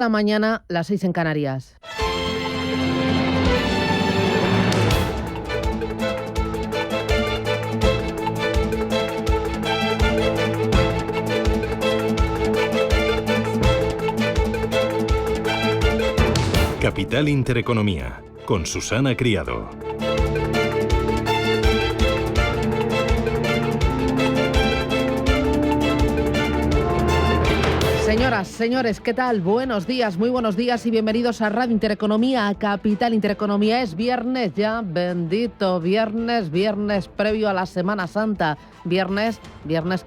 La mañana, las 6 en Canarias. Capital Intereconomía, con Susana Criado. Señoras, señores, ¿qué tal? Buenos días, muy buenos días y bienvenidos a Radio Intereconomía, a Capital Intereconomía. Es viernes ya, bendito viernes previo a la Semana Santa. Viernes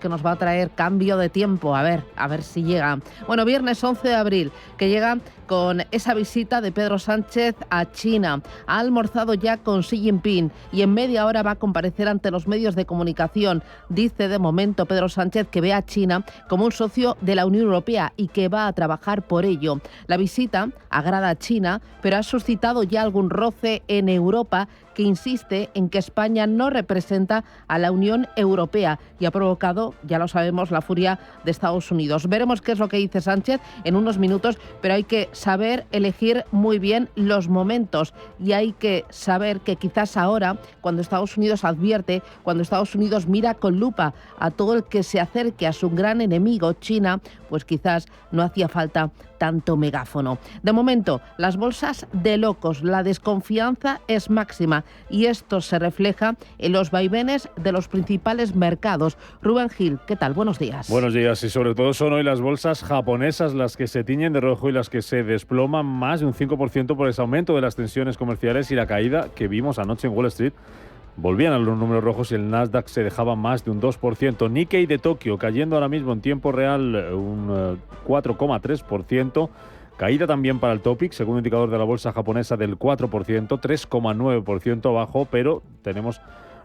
que nos va a traer cambio de tiempo, a ver si llega. Bueno, viernes 11 de abril, que llega con esa visita de Pedro Sánchez a China. Ha almorzado ya con Xi Jinping y en media hora va a comparecer ante los medios de comunicación. Dice de momento Pedro Sánchez que ve a China como un socio de la Unión Europea y que va a trabajar por ello. La visita agrada a China, pero ha suscitado ya algún roce en Europa, que insiste en que España no representa a la Unión Europea y ha provocado, ya lo sabemos, la furia de Estados Unidos. Veremos qué es lo que dice Sánchez en unos minutos, pero hay que saber elegir muy bien los momentos y hay que saber que quizás ahora, cuando Estados Unidos advierte, cuando Estados Unidos mira con lupa a todo el que se acerque a su gran enemigo, China, pues quizás no hacía falta tanto megáfono. De momento, las bolsas de locos, la desconfianza es máxima y esto se refleja en los vaivenes de los principales mercados. Rubén Gil, ¿qué tal? Buenos días. Buenos días, y sobre todo son hoy las bolsas japonesas las que se tiñen de rojo y las que se desploman más de un 5% por ese aumento de las tensiones comerciales y la caída que vimos anoche en Wall Street. Volvían a los números rojos y el Nasdaq se dejaba más de un 2%. Nikkei de Tokio cayendo ahora mismo en tiempo real un 4,3%. Caída también para el Topix, segundo indicador de la bolsa japonesa, del 4%, 3,9% abajo, pero tenemos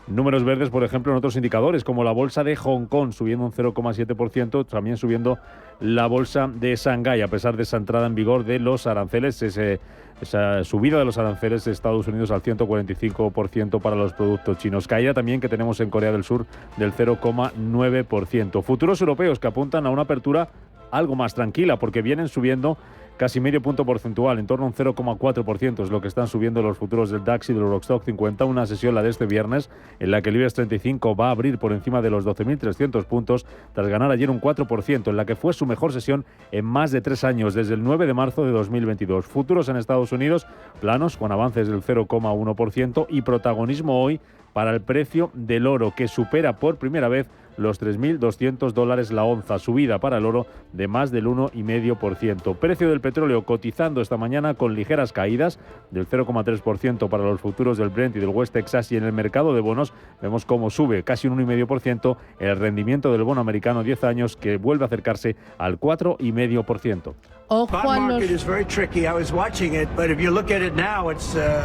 números verdes, por ejemplo, en otros indicadores, como la bolsa de Hong Kong, subiendo un 0,7%, también subiendo la bolsa de Shanghái, a pesar de esa entrada en vigor de los aranceles, esa subida de los aranceles de Estados Unidos al 145% para los productos chinos. Caída también que tenemos en Corea del Sur del 0,9%. Futuros europeos que apuntan a una apertura algo más tranquila, porque vienen subiendo casi medio punto porcentual, en torno a un 0,4% es lo que están subiendo los futuros del DAX y del Eurostoxx 50, una sesión, la de este viernes, en la que el IBEX 35 va a abrir por encima de los 12.300 puntos, tras ganar ayer un 4%, en la que fue su mejor sesión en más de 3 años, desde el 9 de marzo de 2022. Futuros en Estados Unidos, planos, con avances del 0,1% y protagonismo hoy para el precio del oro, que supera por primera vez los $3.200 la onza, subida para el oro de más del 1,5%. Precio del petróleo cotizando esta mañana con ligeras caídas del 0,3% para los futuros del Brent y del West Texas, y en el mercado de bonos vemos cómo sube casi un 1,5% el rendimiento del bono americano 10 años, que vuelve a acercarse al 4,5%. Ojo a los...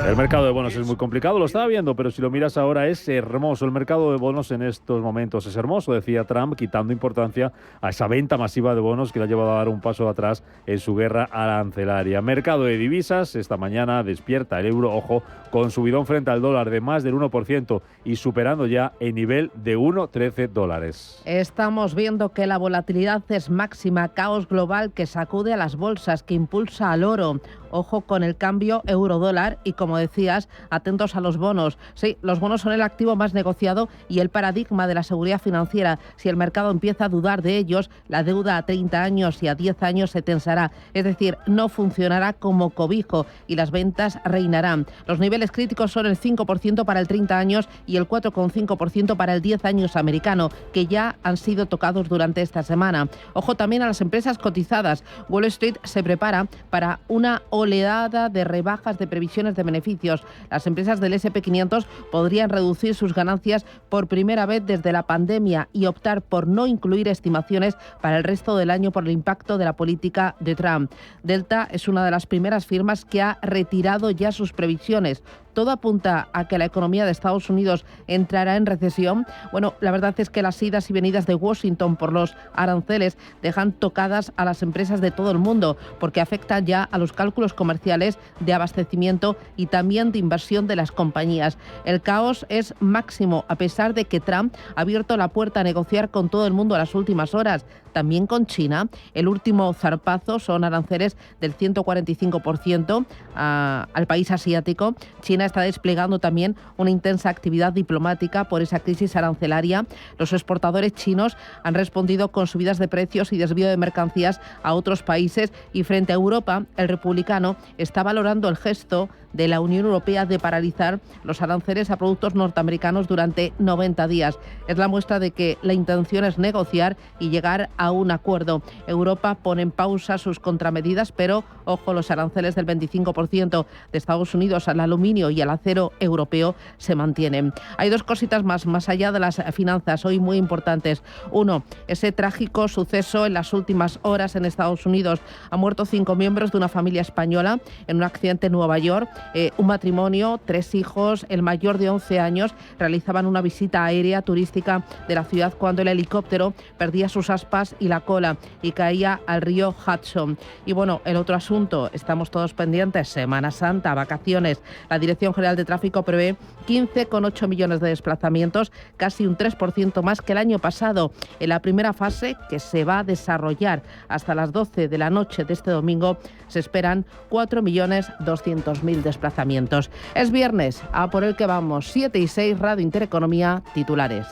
El mercado de bonos es muy complicado, lo estaba viendo, pero si lo miras ahora es hermoso. El mercado de bonos en estos momentos es hermoso, decía Trump, quitando importancia a esa venta masiva de bonos que le ha llevado a dar un paso atrás en su guerra arancelaria. Mercado de divisas, esta mañana despierta el euro, ojo, con subidón frente al dólar de más del 1% y superando ya el nivel de 1,13 dólares. Estamos viendo que la volatilidad es máxima, caos global que sacude a las bolsas, que impulsa al oro. Ojo con el cambio euro-dólar y, como decías, atentos a los bonos. Sí, los bonos son el activo más negociado y el paradigma de la seguridad financiera. Si el mercado empieza a dudar de ellos, la deuda a 30 años y a 10 años se tensará. Es decir, no funcionará como cobijo y las ventas reinarán. Los niveles críticos son el 5% para el 30 años y el 4,5% para el 10 años americano, que ya han sido tocados durante esta semana. Ojo también a las empresas cotizadas. Wall Street se prepara para una oleada de rebajas de previsiones de beneficios. Las empresas del S&P 500 podrían reducir sus ganancias por primera vez desde la pandemia y optar por no incluir estimaciones para el resto del año por el impacto de la política de Trump. Delta es una de las primeras firmas que ha retirado ya sus previsiones. Todo apunta a que la economía de Estados Unidos entrará en recesión. Bueno, la verdad es que las idas y venidas de Washington por los aranceles dejan tocadas a las empresas de todo el mundo, porque afectan ya a los cálculos comerciales de abastecimiento y también de inversión de las compañías. El caos es máximo, a pesar de que Trump ha abierto la puerta a negociar con todo el mundo a las últimas horas. también con China. El último zarpazo son aranceles del 145% al país asiático. China está desplegando también una intensa actividad diplomática por esa crisis arancelaria. Los exportadores chinos han respondido con subidas de precios y desvío de mercancías a otros países, y frente a Europa, el republicano está valorando el gesto de la Unión Europea de paralizar los aranceles a productos norteamericanos durante 90 días. Es la muestra de que la intención es negociar y llegar a un acuerdo. Europa pone en pausa sus contramedidas, pero, ojo, los aranceles del 25% de Estados Unidos al aluminio y al acero europeo se mantienen. Hay dos cositas más allá de las finanzas, hoy muy importantes. Uno, ese trágico suceso en las últimas horas en Estados Unidos. Han muerto 5 miembros de una familia española en un accidente en Nueva York. Un matrimonio, 3 hijos, el mayor de 11 años, realizaban una visita aérea turística de la ciudad cuando el helicóptero perdía sus aspas y la cola y caía al río Hudson. Y bueno, el otro asunto, estamos todos pendientes, Semana Santa, vacaciones. La Dirección General de Tráfico prevé 15,8 millones de desplazamientos, casi un 3% más que el año pasado. En la primera fase, que se va a desarrollar hasta las 12 de la noche de este domingo, se esperan 4.200.000 desplazamientos. Es viernes, a por el que vamos. 7:06, Radio Intereconomía, titulares.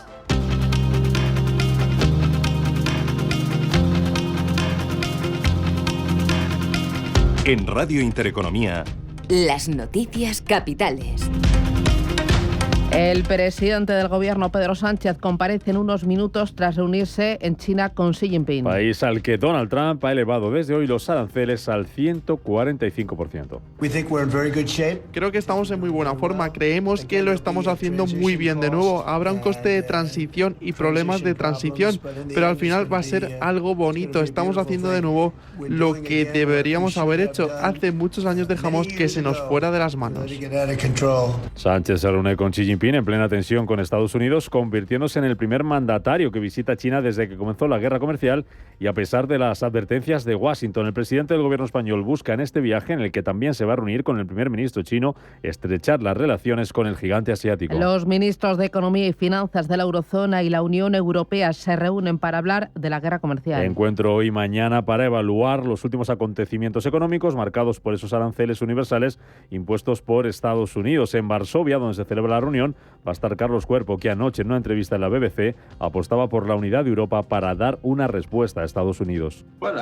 En Radio Intereconomía, las noticias capitales. El presidente del gobierno, Pedro Sánchez, comparece en unos minutos tras reunirse en China con Xi Jinping. País al que Donald Trump ha elevado desde hoy los aranceles al 145%. Creo que estamos en muy buena forma. Creemos que lo estamos haciendo muy bien. De nuevo, habrá un coste de transición y problemas de transición, pero al final va a ser algo bonito. Estamos haciendo de nuevo lo que deberíamos haber hecho. Hace muchos años dejamos que se nos fuera de las manos. Sánchez se reúne con Xi Jinping en plena tensión con Estados Unidos, convirtiéndose en el primer mandatario que visita China desde que comenzó la guerra comercial, y a pesar de las advertencias de Washington, el presidente del gobierno español busca en este viaje, en el que también se va a reunir con el primer ministro chino, estrechar las relaciones con el gigante asiático. Los ministros de Economía y Finanzas de la Eurozona y la Unión Europea se reúnen para hablar de la guerra comercial. Encuentro hoy y mañana para evaluar los últimos acontecimientos económicos marcados por esos aranceles universales impuestos por Estados Unidos. En Varsovia, donde se celebra la reunión, va a estar Carlos Cuerpo, que anoche en una entrevista en la BBC apostaba por la unidad de Europa para dar una respuesta a Estados Unidos. Bueno,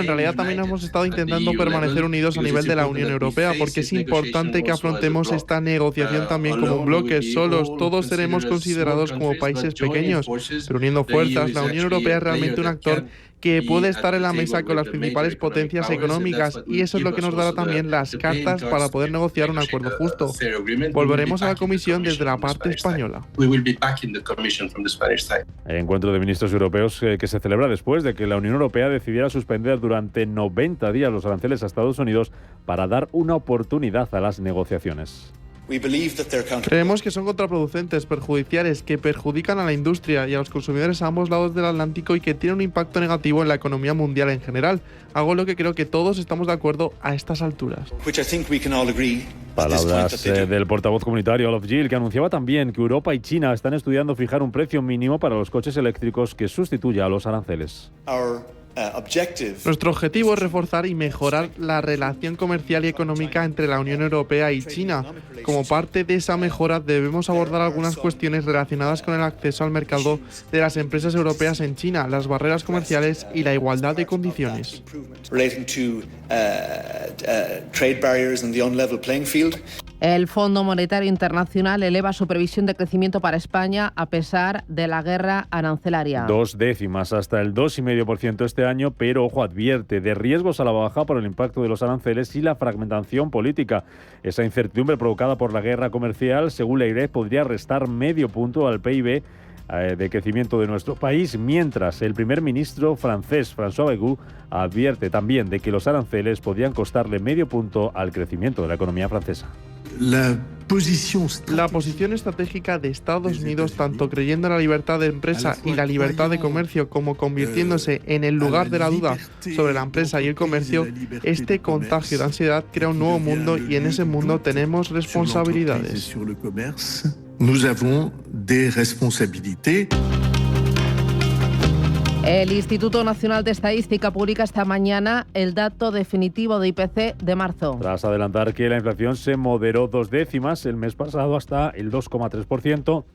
en realidad también hemos estado intentando permanecer unidos a nivel de la Unión Europea, porque es importante que afrontemos esta negociación también como un bloque. Solos todos seremos considerados como países pequeños, pero uniendo fuerzas, la Unión Europea es realmente un actor que puede estar en la mesa con las principales potencias económicas, y eso es lo que nos dará también las cartas para poder negociar un acuerdo justo. Volveremos a la Comisión desde la parte española. El encuentro de ministros europeos que se celebra después de que la Unión Europea decidiera suspender durante 90 días los aranceles a Estados Unidos para dar una oportunidad a las negociaciones. Creemos que son contraproducentes, perjudiciales, que perjudican a la industria y a los consumidores a ambos lados del Atlántico y que tienen un impacto negativo en la economía mundial en general. Algo en lo que creo que todos estamos de acuerdo a estas alturas. Palabras del portavoz comunitario Olof Gil, que anunciaba también que Europa y China están estudiando fijar un precio mínimo para los coches eléctricos que sustituya a los aranceles. Nuestro objetivo es reforzar y mejorar la relación comercial y económica entre la Unión Europea y China. Como parte de esa mejora, debemos abordar algunas cuestiones relacionadas con el acceso al mercado de las empresas europeas en China, las barreras comerciales y la igualdad de condiciones. El Fondo Monetario Internacional eleva su previsión de crecimiento para España a pesar de la guerra arancelaria. 2 décimas, hasta el 2,5% este año, pero ojo, advierte de riesgos a la baja por el impacto de los aranceles y la fragmentación política. Esa incertidumbre provocada por la guerra comercial, según la IREF, podría restar medio punto al PIB de crecimiento de nuestro país, mientras el primer ministro francés, François Bayrou, advierte también de que los aranceles podrían costarle medio punto al crecimiento de la economía francesa. La posición estratégica de Estados Unidos, tanto creyendo en la libertad de empresa y la libertad de comercio como convirtiéndose en el lugar de la duda sobre la empresa y el comercio, este contagio de ansiedad crea un nuevo mundo y en ese mundo tenemos responsabilidades. Nous avons des responsabilités. El Instituto Nacional de Estadística publica esta mañana el dato definitivo de IPC de marzo. Tras adelantar que la inflación se moderó 2 décimas el mes pasado hasta el 2,3%,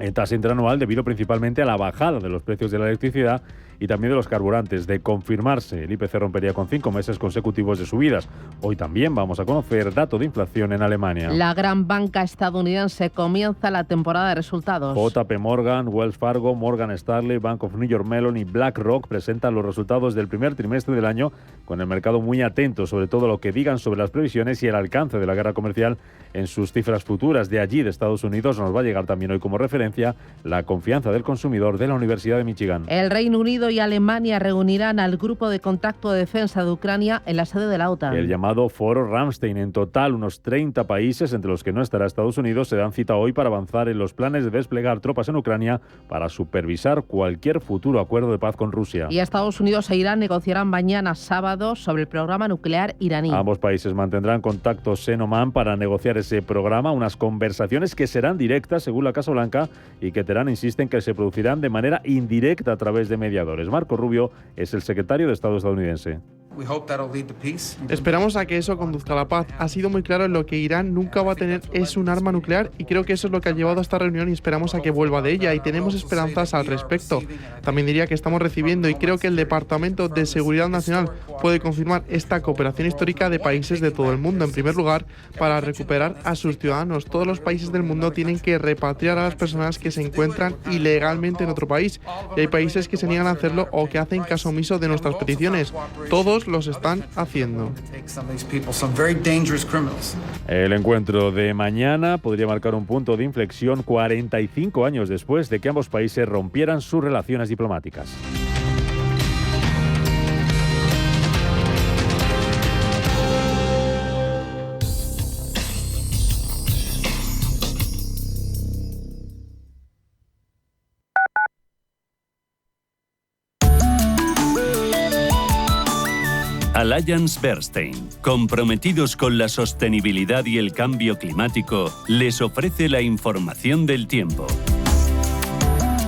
en tasa interanual, debido principalmente a la bajada de los precios de la electricidad y también de los carburantes. De confirmarse, el IPC rompería con 5 meses consecutivos de subidas. Hoy también vamos a conocer dato de inflación en Alemania. La gran banca estadounidense comienza la temporada de resultados. JP Morgan, Wells Fargo, Morgan Stanley, Bank of New York Mellon y BlackRock presentan los resultados del primer trimestre del año, con el mercado muy atento sobre todo lo que digan sobre las previsiones y el alcance de la guerra comercial en sus cifras futuras. De allí, de Estados Unidos, nos va a llegar también hoy como referencia la confianza del consumidor de la Universidad de Michigan. El Reino Unido y Alemania reunirán al Grupo de Contacto de Defensa de Ucrania en la sede de la OTAN. El llamado Foro Ramstein. En total, unos 30 países, entre los que no estará Estados Unidos, se dan cita hoy para avanzar en los planes de desplegar tropas en Ucrania para supervisar cualquier futuro acuerdo de paz con Rusia. Y Estados Unidos e Irán negociarán mañana sábado sobre el programa nuclear iraní. Ambos países mantendrán contactos en Omán para negociar ese programa, unas conversaciones que serán directas, según la Casa Blanca, y que Teherán insiste en que se producirán de manera indirecta a través de mediadores. Marco Rubio es el secretario de Estado estadounidense. Esperamos a que eso conduzca a la paz. Ha sido muy claro en lo que Irán nunca va a tener es un arma nuclear y creo que eso es lo que ha llevado a esta reunión y esperamos a que vuelva de ella y tenemos esperanzas al respecto. También diría que estamos recibiendo y creo que el Departamento de Seguridad Nacional puede confirmar esta cooperación histórica de países de todo el mundo. En primer lugar, para recuperar a sus ciudadanos. Todos los países del mundo tienen que repatriar a las personas que se encuentran ilegalmente en otro país y hay países que se niegan a hacerlo o que hacen caso omiso de nuestras peticiones. Todos los están haciendo. El encuentro de mañana podría marcar un punto de inflexión 45 años después de que ambos países rompieran sus relaciones diplomáticas. Allianz Bernstein, comprometidos con la sostenibilidad y el cambio climático, les ofrece la información del tiempo.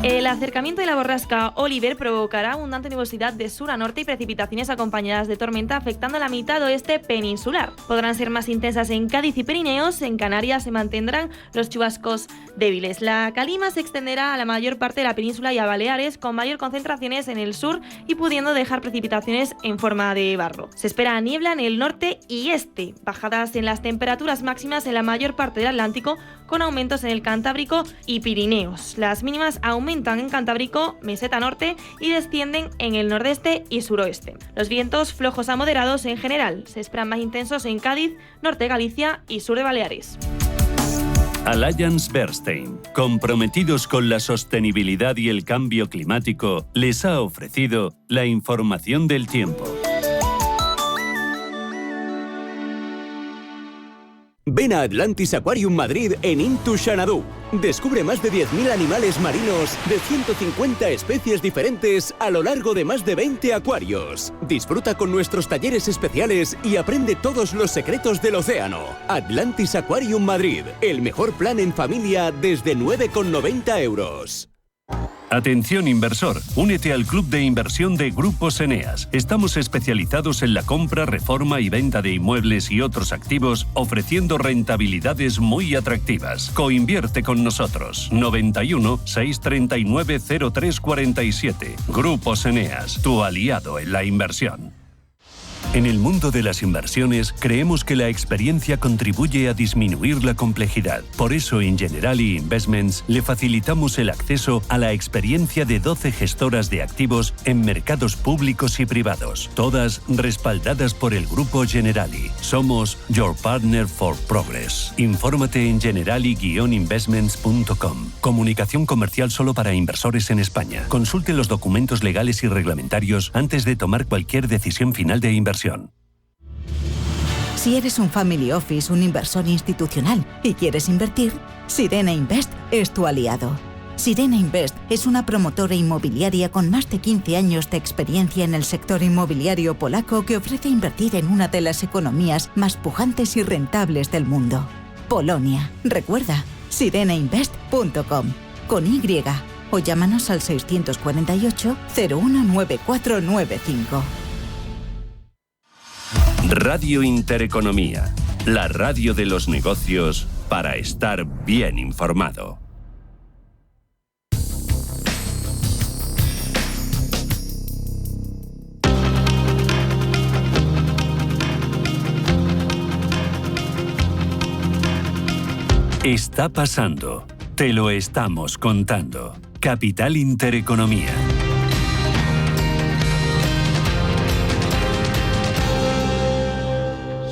El acercamiento de la borrasca Oliver provocará abundante nubosidad de sur a norte y precipitaciones acompañadas de tormenta afectando la mitad oeste peninsular. Podrán ser más intensas en Cádiz y Pirineos, en Canarias se mantendrán los chubascos débiles. La calima se extenderá a la mayor parte de la península y a Baleares, con mayor concentraciones en el sur y pudiendo dejar precipitaciones en forma de barro. Se espera niebla en el norte y este, bajadas en las temperaturas máximas en la mayor parte del Atlántico, con aumentos en el Cantábrico y Pirineos. Las mínimas aumentan en Cantábrico, meseta norte y descienden en el nordeste y suroeste. Los vientos flojos a moderados en general. Se esperan más intensos en Cádiz, norte de Galicia y sur de Baleares. Allianz Bernstein, comprometidos con la sostenibilidad y el cambio climático, les ha ofrecido la información del tiempo. Ven a Atlantis Aquarium Madrid en Into Xanadu. Descubre más de 10.000 animales marinos de 150 especies diferentes a lo largo de más de 20 acuarios. Disfruta con nuestros talleres especiales y aprende todos los secretos del océano. Atlantis Aquarium Madrid, el mejor plan en familia desde 9,90 euros. Atención inversor, únete al club de inversión de Grupos Eneas. Estamos especializados en la compra, reforma y venta de inmuebles y otros activos, ofreciendo rentabilidades muy atractivas. Coinvierte con nosotros. 91 639 0347. Grupos Eneas, tu aliado en la inversión. En el mundo de las inversiones, creemos que la experiencia contribuye a disminuir la complejidad. Por eso, en Generali Investments le facilitamos el acceso a la experiencia de 12 gestoras de activos en mercados públicos y privados, todas respaldadas por el Grupo Generali. Somos Your Partner for Progress. Infórmate en generali-investments.com. Comunicación comercial solo para inversores en España. Consulte los documentos legales y reglamentarios antes de tomar cualquier decisión final de inversión. Si eres un family office, un inversor institucional y quieres invertir, Sirena Invest es tu aliado. Sirena Invest es una promotora inmobiliaria con más de 15 años de experiencia en el sector inmobiliario polaco que ofrece invertir en una de las economías más pujantes y rentables del mundo. Polonia. Recuerda, sirenainvest.com. Con Y. o llámanos al 648 019495. Radio Intereconomía, la radio de los negocios para estar bien informado. Está pasando, te lo estamos contando. Capital Intereconomía.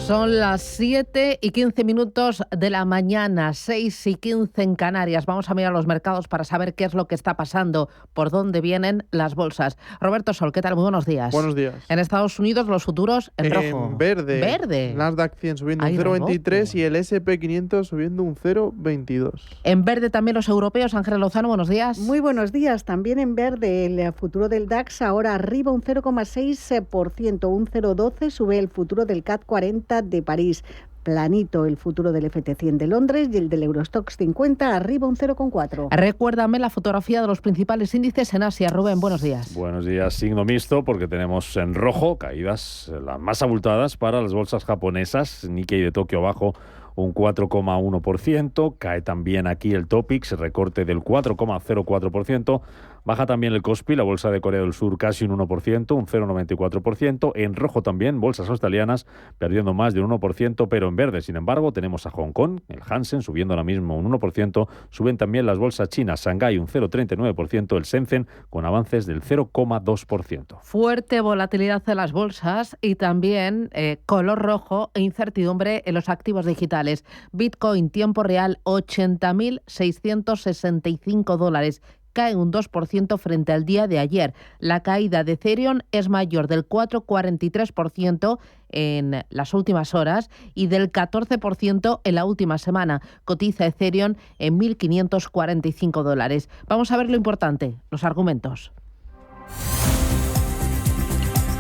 Son las 7:15 de la mañana, 6:15 en Canarias. Vamos a mirar los mercados para saber qué es lo que está pasando, por dónde vienen las bolsas. Roberto Sol, ¿qué tal? Muy buenos días. Buenos días. En Estados Unidos los futuros en rojo. En verde. Verde. Nasdaq 100 subiendo un Ay, 0,23 y el S&P 500 subiendo un 0,22. En verde también los europeos. Ángela Lozano, buenos días. Muy buenos días. También en verde el futuro del DAX ahora arriba un 0,6%, un 0,12 sube el futuro del CAC 40 de París. Planito el futuro del FT100 de Londres y el del Eurostoxx 50 arriba un 0,4. Recuérdame la fotografía de los principales índices en Asia. Rubén, buenos días. Buenos días, signo mixto, porque tenemos en rojo caídas las más abultadas para las bolsas japonesas. Nikkei de Tokio abajo un 4,1%, cae también aquí el Topix, recorte del 4,04%, baja también el Kospi, la bolsa de Corea del Sur casi un 1%, un 0,94%, en rojo también bolsas australianas perdiendo más de un 1%, pero en verde, sin embargo, tenemos a Hong Kong, el Hansen subiendo ahora mismo un 1%, suben también las bolsas chinas, Shanghái un 0,39%, el Shenzhen con avances del 0,2%. Fuerte volatilidad en las bolsas y también color rojo e incertidumbre en los activos digitales. Bitcoin tiempo real $80.665, cae un 2% frente al día de ayer. La caída de Ethereum es mayor del 4,43% en las últimas horas y del 14% en la última semana. Cotiza Ethereum en $1.545. Vamos a ver lo importante, los argumentos.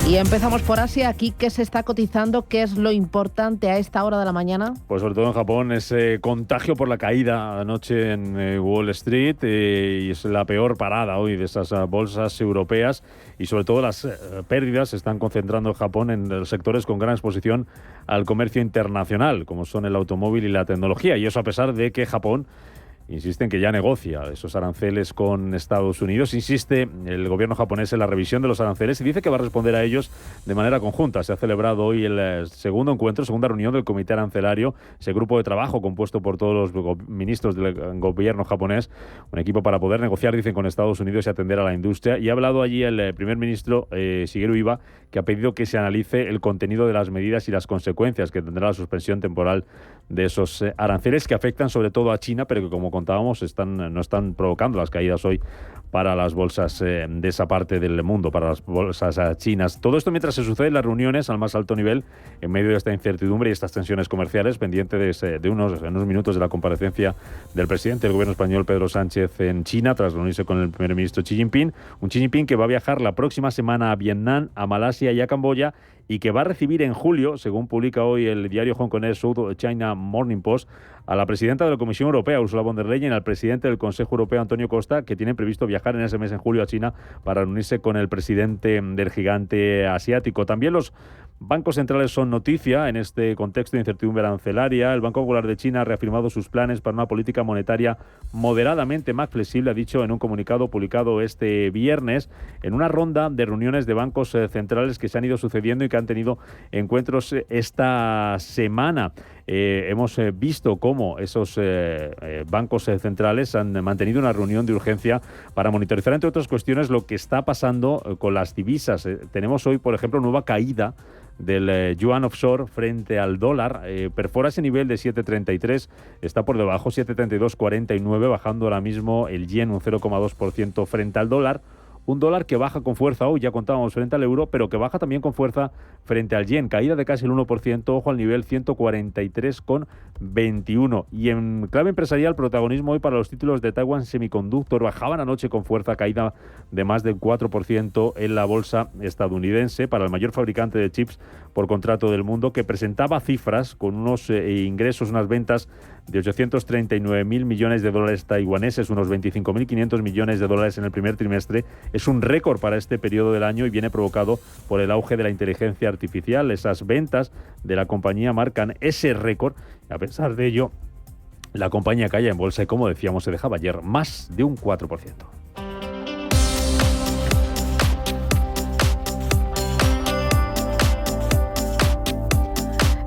Y empezamos por Asia. Aquí, ¿qué se está cotizando? ¿Qué es lo importante a esta hora de la mañana? Pues sobre todo en Japón, ese contagio por la caída anoche en Wall Street y es la peor parada hoy de esas bolsas europeas y sobre todo las pérdidas se están concentrando en Japón en los sectores con gran exposición al comercio internacional, como son el automóvil y la tecnología. Y eso a pesar de que Japón insiste en que ya negocia esos aranceles con Estados Unidos. Insiste el gobierno japonés en la revisión de los aranceles y dice que va a responder a ellos de manera conjunta. Se ha celebrado hoy el segunda reunión del Comité Arancelario, ese grupo de trabajo compuesto por todos los ministros del gobierno japonés, un equipo para poder negociar, dicen, con Estados Unidos y atender a la industria. Y ha hablado allí el primer ministro Shigeru Iba, que ha pedido que se analice el contenido de las medidas y las consecuencias que tendrá la suspensión temporal de esos aranceles que afectan sobre todo a China, pero que, como contábamos, no están provocando las caídas hoy para las bolsas de esa parte del mundo, para las bolsas chinas. Todo esto mientras se suceden las reuniones al más alto nivel en medio de esta incertidumbre y estas tensiones comerciales, pendiente de unos minutos de la comparecencia del presidente del gobierno español, Pedro Sánchez, en China, tras reunirse con el primer ministro Xi Jinping. Un Xi Jinping que va a viajar la próxima semana a Vietnam, a Malasia y a Camboya, y que va a recibir en julio, según publica hoy el diario hongkonés South China Morning Post, a la presidenta de la Comisión Europea, Ursula von der Leyen, y al presidente del Consejo Europeo, Antonio Costa, que tienen previsto viajar en ese mes, en julio, a China para reunirse con el presidente del gigante asiático. También los bancos centrales son noticia en este contexto de incertidumbre arancelaria. El Banco Popular de China ha reafirmado sus planes para una política monetaria moderadamente más flexible, ha dicho en un comunicado publicado este viernes, en una ronda de reuniones de bancos centrales que se han ido sucediendo y que han tenido encuentros esta semana. Hemos visto cómo esos bancos centrales han mantenido una reunión de urgencia para monitorizar, entre otras cuestiones, lo que está pasando con las divisas. Tenemos hoy, por ejemplo, nueva caída del yuan offshore frente al dólar, perfora ese nivel de 7,33, está por debajo, 7,3249, bajando ahora mismo el yen un 0,2% frente al dólar. Un dólar que baja con fuerza hoy, ya contábamos, frente al euro, pero que baja también con fuerza frente al yen. Caída de casi el 1%, ojo al nivel 143,21. Y en clave empresarial, protagonismo hoy para los títulos de Taiwan Semiconductor. Bajaban anoche con fuerza, caída de más del 4% en la bolsa estadounidense. Para el mayor fabricante de chips, por contrato del mundo, que presentaba cifras con unos ingresos, unas ventas de 839.000 millones de dólares taiwaneses, unos 25.500 millones de dólares en el primer trimestre. Es un récord para este periodo del año y viene provocado por el auge de la inteligencia artificial. Esas ventas de la compañía marcan ese récord. A pesar de ello, la compañía cae en bolsa y, como decíamos, se dejaba ayer más de un 4%.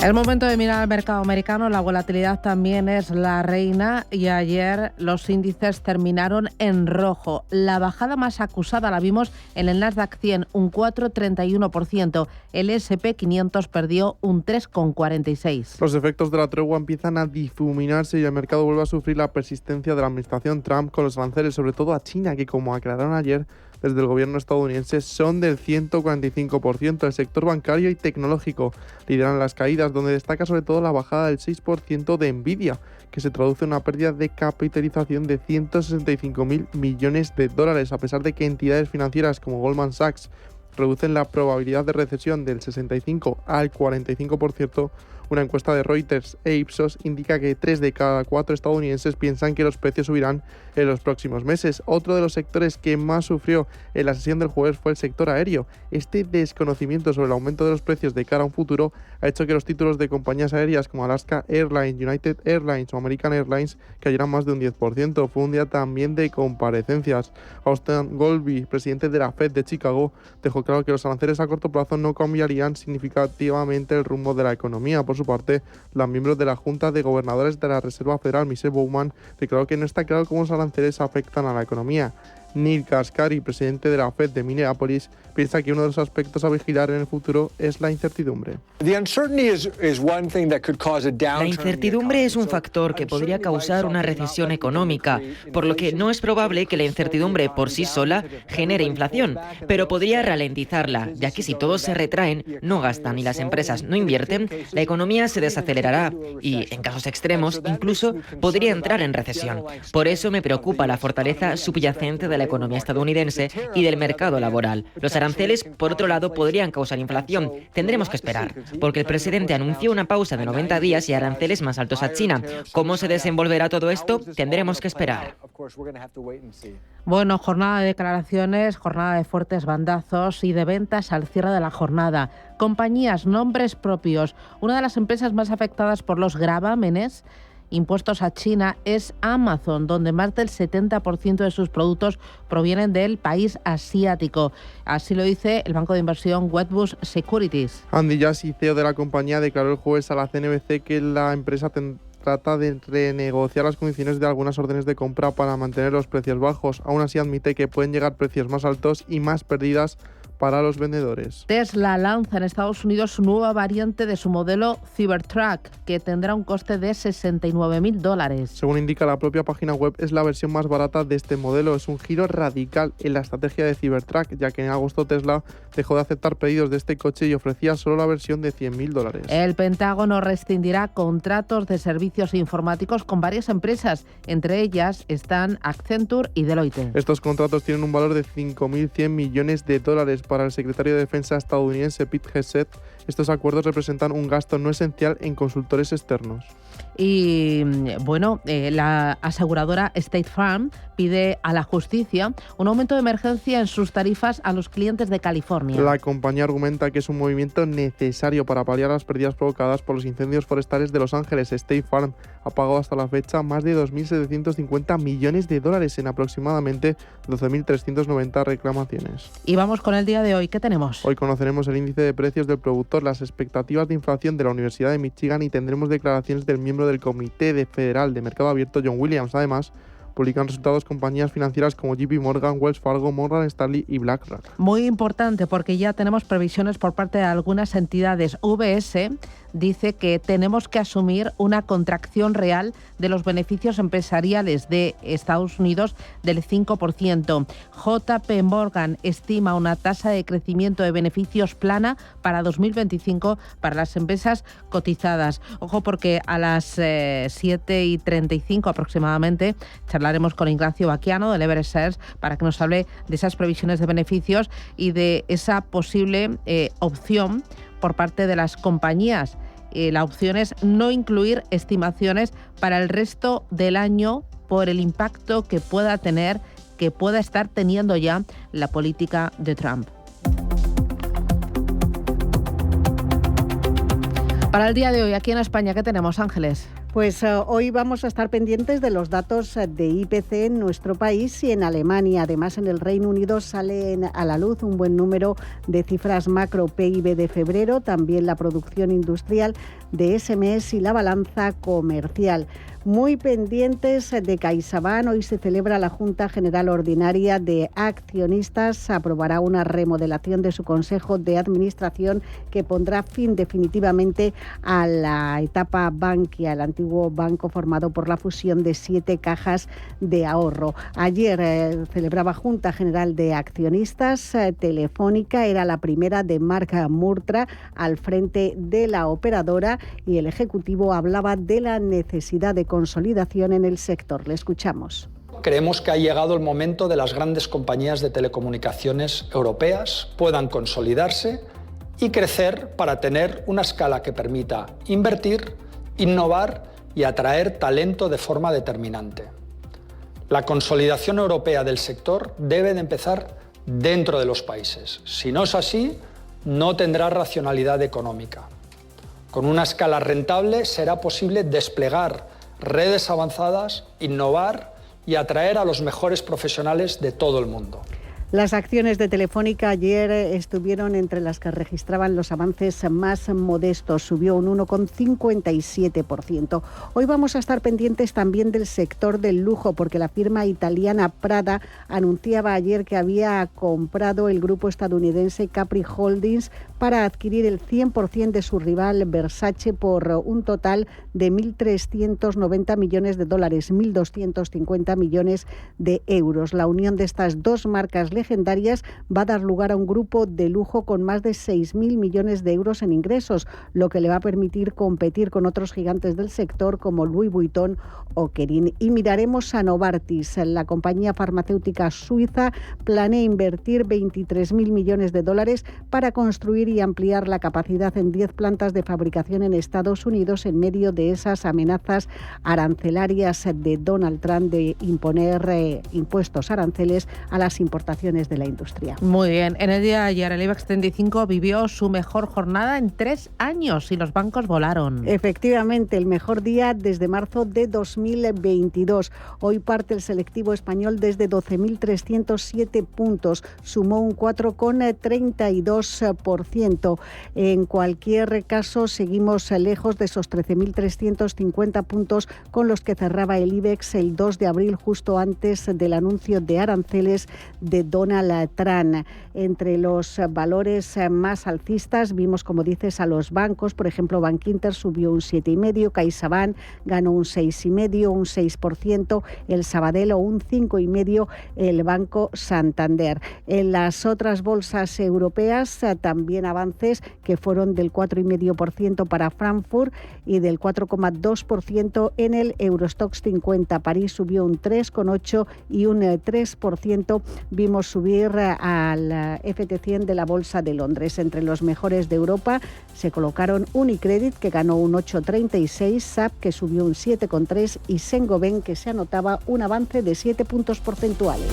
Es momento de mirar al mercado americano. La volatilidad también es la reina y ayer los índices terminaron en rojo. La bajada más acusada la vimos en el Nasdaq 100, un 4,31%. El S&P 500 perdió un 3,46%. Los efectos de la tregua empiezan a difuminarse y el mercado vuelve a sufrir la persistencia de la administración Trump con los aranceles, sobre todo a China, que, como aclararon ayer desde el gobierno estadounidense, son del 145%. El sector bancario y tecnológico lideran las caídas, donde destaca sobre todo la bajada del 6% de Nvidia, que se traduce en una pérdida de capitalización de 165.000 millones de dólares, a pesar de que entidades financieras como Goldman Sachs reducen la probabilidad de recesión del 65 al 45%. Una encuesta de Reuters e Ipsos indica que 3 de cada 4 estadounidenses piensan que los precios subirán en los próximos meses. Otro de los sectores que más sufrió en la sesión del jueves fue el sector aéreo. Este desconocimiento sobre el aumento de los precios de cara a un futuro ha hecho que los títulos de compañías aéreas como Alaska Airlines, United Airlines o American Airlines cayeran más de un 10%. Fue un día también de comparecencias. Austin Goolsbee, presidente de la Fed de Chicago, dejó claro que los aranceles a corto plazo no cambiarían significativamente el rumbo de la economía. Por su parte, la miembro de la Junta de Gobernadores de la Reserva Federal, Michelle Bowman, declaró que no está claro cómo los aranceles afectan a la economía. Neil Kashkari, presidente de la Fed de Minneapolis, piensa que uno de los aspectos a vigilar en el futuro es la incertidumbre. La incertidumbre es un factor que podría causar una recesión económica, por lo que no es probable que la incertidumbre por sí sola genere inflación, pero podría ralentizarla, ya que si todos se retraen, no gastan y las empresas no invierten, la economía se desacelerará y, en casos extremos, incluso podría entrar en recesión. Por eso me preocupa la fortaleza subyacente de la economía estadounidense y del mercado laboral. Los aranceles, por otro lado, podrían causar inflación. Tendremos que esperar, porque el presidente anunció una pausa de 90 días y aranceles más altos a China. ¿Cómo se desenvolverá todo esto? Tendremos que esperar. Bueno, jornada de declaraciones, jornada de fuertes bandazos y de ventas al cierre de la jornada. Compañías, nombres propios. Una de las empresas más afectadas por los gravámenes impuestos a China es Amazon, donde más del 70% de sus productos provienen del país asiático. Así lo dice el banco de inversión Wedbush Securities. Andy Jassy, CEO de la compañía, declaró el jueves a la CNBC que la empresa trata de renegociar las condiciones de algunas órdenes de compra para mantener los precios bajos. Aún así admite que pueden llegar precios más altos y más pérdidas para los vendedores. Tesla lanza en Estados Unidos su nueva variante de su modelo Cybertruck, que tendrá un coste de $69.000. Según indica la propia página web, es la versión más barata de este modelo. Es un giro radical en la estrategia de Cybertruck, ya que en agosto Tesla dejó de aceptar pedidos de este coche y ofrecía solo la versión de $100.000. El Pentágono rescindirá contratos de servicios informáticos con varias empresas. Entre ellas están Accenture y Deloitte. Estos contratos tienen un valor de $5.100 millones. Para el secretario de Defensa estadounidense Pete Hegseth, estos acuerdos representan un gasto no esencial en consultores externos. Y bueno, la aseguradora State Farm pide a la justicia un aumento de emergencia en sus tarifas a los clientes de California. La compañía argumenta que es un movimiento necesario para paliar las pérdidas provocadas por los incendios forestales de Los Ángeles. State Farm ha pagado hasta la fecha más de $2.750 millones en aproximadamente 12.390 reclamaciones. Y vamos con el día de hoy. ¿Qué tenemos? Hoy conoceremos el índice de precios del productor, las expectativas de inflación de la Universidad de Michigan y tendremos declaraciones del miembro del Comité Federal de Mercado Abierto, John Williams. Además, publican resultados compañías financieras como JP Morgan, Wells Fargo, Morgan Stanley y BlackRock. Muy importante, porque ya tenemos previsiones por parte de algunas entidades. UBS dice que tenemos que asumir una contracción real de los beneficios empresariales de Estados Unidos del 5%. JP Morgan estima una tasa de crecimiento de beneficios plana para 2025 para las empresas cotizadas. Ojo, porque a las 7:35 aproximadamente charlaremos con Ignacio Baquiano del Everest Shares para que nos hable de esas previsiones de beneficios y de esa posible opción por parte de las compañías. La opción es no incluir estimaciones para el resto del año por el impacto que pueda estar teniendo ya la política de Trump. Para el día de hoy, aquí en España, ¿qué tenemos, Ángeles? Pues hoy vamos a estar pendientes de los datos de IPC en nuestro país y en Alemania. Además, en el Reino Unido salen a la luz un buen número de cifras macro PIB de febrero, también la producción industrial de ese mes y la balanza comercial. Muy pendientes de CaixaBank, hoy se celebra la Junta General Ordinaria de Accionistas, aprobará una remodelación de su Consejo de Administración que pondrá fin definitivamente a la etapa Bankia, el antiguo banco formado por la fusión de 7 cajas de ahorro. Ayer celebraba Junta General de Accionistas, Telefónica era la primera de Marc Murtra al frente de la operadora y el Ejecutivo hablaba de la necesidad de consolidación en el sector. Le escuchamos. Creemos que ha llegado el momento de las grandes compañías de telecomunicaciones europeas puedan consolidarse y crecer para tener una escala que permita invertir, innovar y atraer talento de forma determinante. La consolidación europea del sector debe de empezar dentro de los países. Si no es así, no tendrá racionalidad económica. Con una escala rentable será posible desplegar redes avanzadas, innovar y atraer a los mejores profesionales de todo el mundo. Las acciones de Telefónica ayer estuvieron entre las que registraban los avances más modestos, subió un 1,57%. Hoy vamos a estar pendientes también del sector del lujo, porque la firma italiana Prada anunciaba ayer que había comprado el grupo estadounidense Capri Holdings para adquirir el 100% de su rival Versace por un total de $1.390 millones, 1.250 millones de euros. La unión de estas dos marcas legendarias va a dar lugar a un grupo de lujo con más de 6.000 millones de euros en ingresos, lo que le va a permitir competir con otros gigantes del sector como Louis Vuitton o Kering. Y miraremos a Novartis. La compañía farmacéutica suiza planea invertir $23.000 millones para construir y ampliar la capacidad en 10 plantas de fabricación en Estados Unidos en medio de esas amenazas arancelarias de Donald Trump de imponer impuestos aranceles a las importaciones de la industria. Muy bien. En el día de ayer el IBEX 35 vivió su mejor jornada en 3 años y los bancos volaron. Efectivamente, el mejor día desde marzo de 2022. Hoy parte el selectivo español desde 12.307 puntos. Sumó un 4,32%. En cualquier caso, seguimos lejos de esos 13.350 puntos con los que cerraba el IBEX el 2 de abril, justo antes del anuncio de aranceles de Donald Trump. Entre los valores más alcistas vimos, como dices, a los bancos. Por ejemplo, Bankinter subió un 7,5%, CaixaBank ganó un 6,5%, un 6%, el Sabadell un 5,5%, el Banco Santander. En las otras bolsas europeas también avances que fueron del 4,5% para Frankfurt y del 4,2% en el Eurostoxx 50. París subió un 3,8% y un 3% vimos subir al FT100 de la Bolsa de Londres. Entre los mejores de Europa se colocaron Unicredit, que ganó un 8,36%, SAP, que subió un 7,3% y Saint-Gobain, que se anotaba un avance de 7 puntos porcentuales.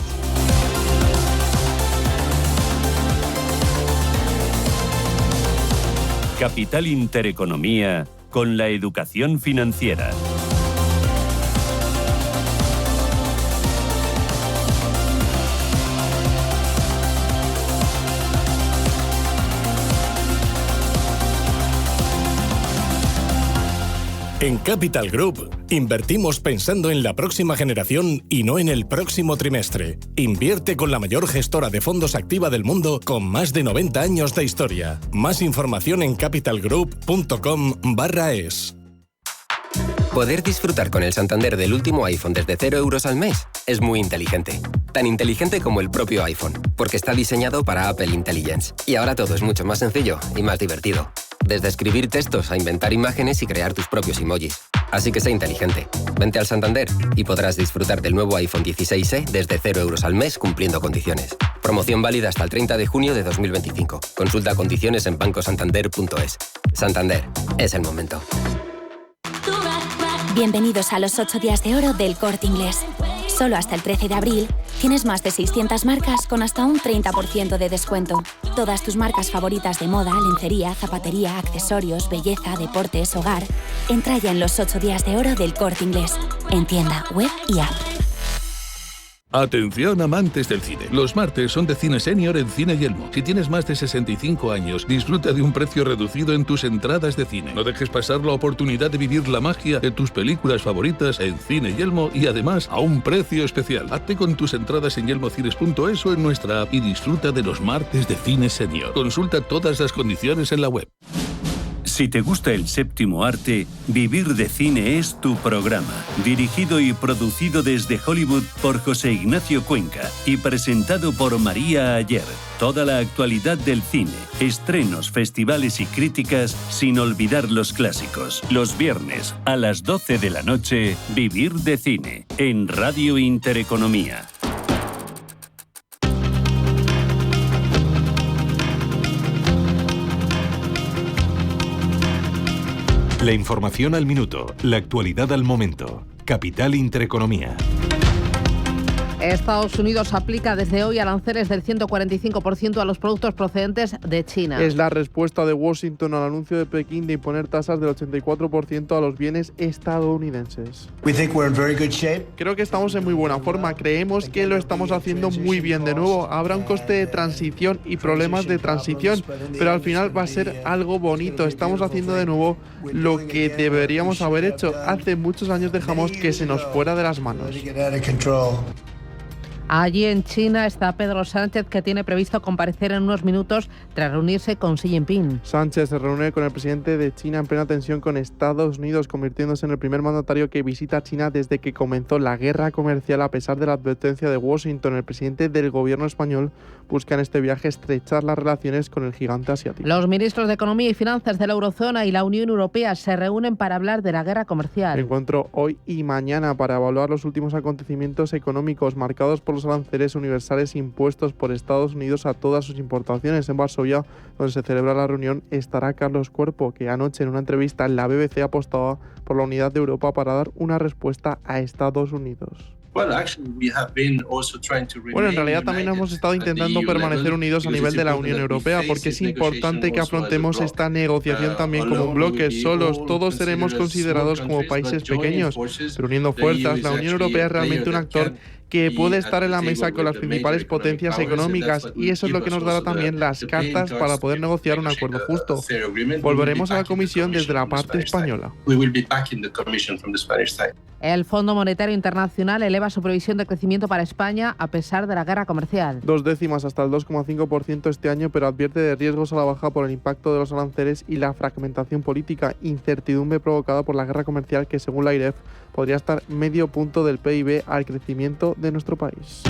Capital Intereconomía con la educación financiera. En Capital Group, invertimos pensando en la próxima generación y no en el próximo trimestre. Invierte con la mayor gestora de fondos activa del mundo con más de 90 años de historia. Más información en capitalgroup.com/es. Poder disfrutar con el Santander del último iPhone desde 0 euros al mes es muy inteligente. Tan inteligente como el propio iPhone, porque está diseñado para Apple Intelligence. Y ahora todo es mucho más sencillo y más divertido. Desde escribir textos a inventar imágenes y crear tus propios emojis. Así que sé inteligente. Vente al Santander y podrás disfrutar del nuevo iPhone 16e desde 0 euros al mes cumpliendo condiciones. Promoción válida hasta el 30 de junio de 2025. Consulta condiciones en bancosantander.es. Santander, es el momento. Bienvenidos a los 8 días de oro del Corte Inglés. Solo hasta el 13 de abril tienes más de 600 marcas con hasta un 30% de descuento. Todas tus marcas favoritas de moda, lencería, zapatería, accesorios, belleza, deportes, hogar. Entra ya en los 8 días de oro del Corte Inglés. En tienda, web y app. Atención amantes del cine. Los martes son de Cine Senior en Cine Yelmo. Si tienes más de 65 años, disfruta de un precio reducido en tus entradas de cine. No dejes pasar la oportunidad de vivir la magia de tus películas favoritas en Cine Yelmo y además a un precio especial. Hazte con tus entradas en yelmocines.es o en nuestra app y disfruta de los martes de Cine Senior. Consulta todas las condiciones en la web. Si te gusta el séptimo arte, Vivir de Cine es tu programa. Dirigido y producido desde Hollywood por José Ignacio Cuenca y presentado por María Ayer. Toda la actualidad del cine, estrenos, festivales y críticas, sin olvidar los clásicos. Los viernes a las 12 de la noche, Vivir de Cine, en Radio Intereconomía. La información al minuto, la actualidad al momento. Capital Intereconomía. Estados Unidos aplica desde hoy aranceles del 145% a los productos procedentes de China. Es la respuesta de Washington al anuncio de Pekín de imponer tasas del 84% a los bienes estadounidenses. Creo que estamos en muy buena forma. Creemos que lo estamos haciendo muy bien. De nuevo, habrá un coste de transición y problemas de transición, pero al final va a ser algo bonito. Estamos haciendo de nuevo lo que deberíamos haber hecho. Hace muchos años dejamos que se nos fuera de las manos. Allí en China está Pedro Sánchez, que tiene previsto comparecer en unos minutos tras reunirse con Xi Jinping. Sánchez se reúne con el presidente de China en plena tensión con Estados Unidos, convirtiéndose en el primer mandatario que visita China desde que comenzó la guerra comercial, a pesar de la advertencia de Washington. El presidente del gobierno español busca en este viaje estrechar las relaciones con el gigante asiático. Los ministros de Economía y Finanzas de la Eurozona y la Unión Europea se reúnen para hablar de la guerra comercial. Encuentro hoy y mañana para evaluar los últimos acontecimientos económicos marcados por los aranceles universales impuestos por Estados Unidos a todas sus importaciones. En Varsovia, donde se celebra la reunión, estará Carlos Cuerpo, que anoche en una entrevista en la BBC apostaba por la unidad de Europa para dar una respuesta a Estados Unidos. Bueno, en realidad también hemos estado intentando permanecer unidos a nivel de la Unión Europea, porque es importante que afrontemos esta negociación también como un bloque. Solos todos seremos considerados como países pequeños, pero uniendo fuerzas, la Unión Europea es realmente un actor que puede estar en la mesa con las principales potencias económicas, y eso es lo que nos dará también las cartas para poder negociar un acuerdo justo. Volveremos a la Comisión desde la parte española. El Fondo Monetario Internacional eleva su previsión de crecimiento para España a pesar de la guerra comercial. 2 décimas hasta el 2,5% este año, pero advierte de riesgos a la baja por el impacto de los aranceles y la fragmentación política, incertidumbre provocada por la guerra comercial que, según la IREF, podría estar medio punto del PIB al crecimiento de nuestro país.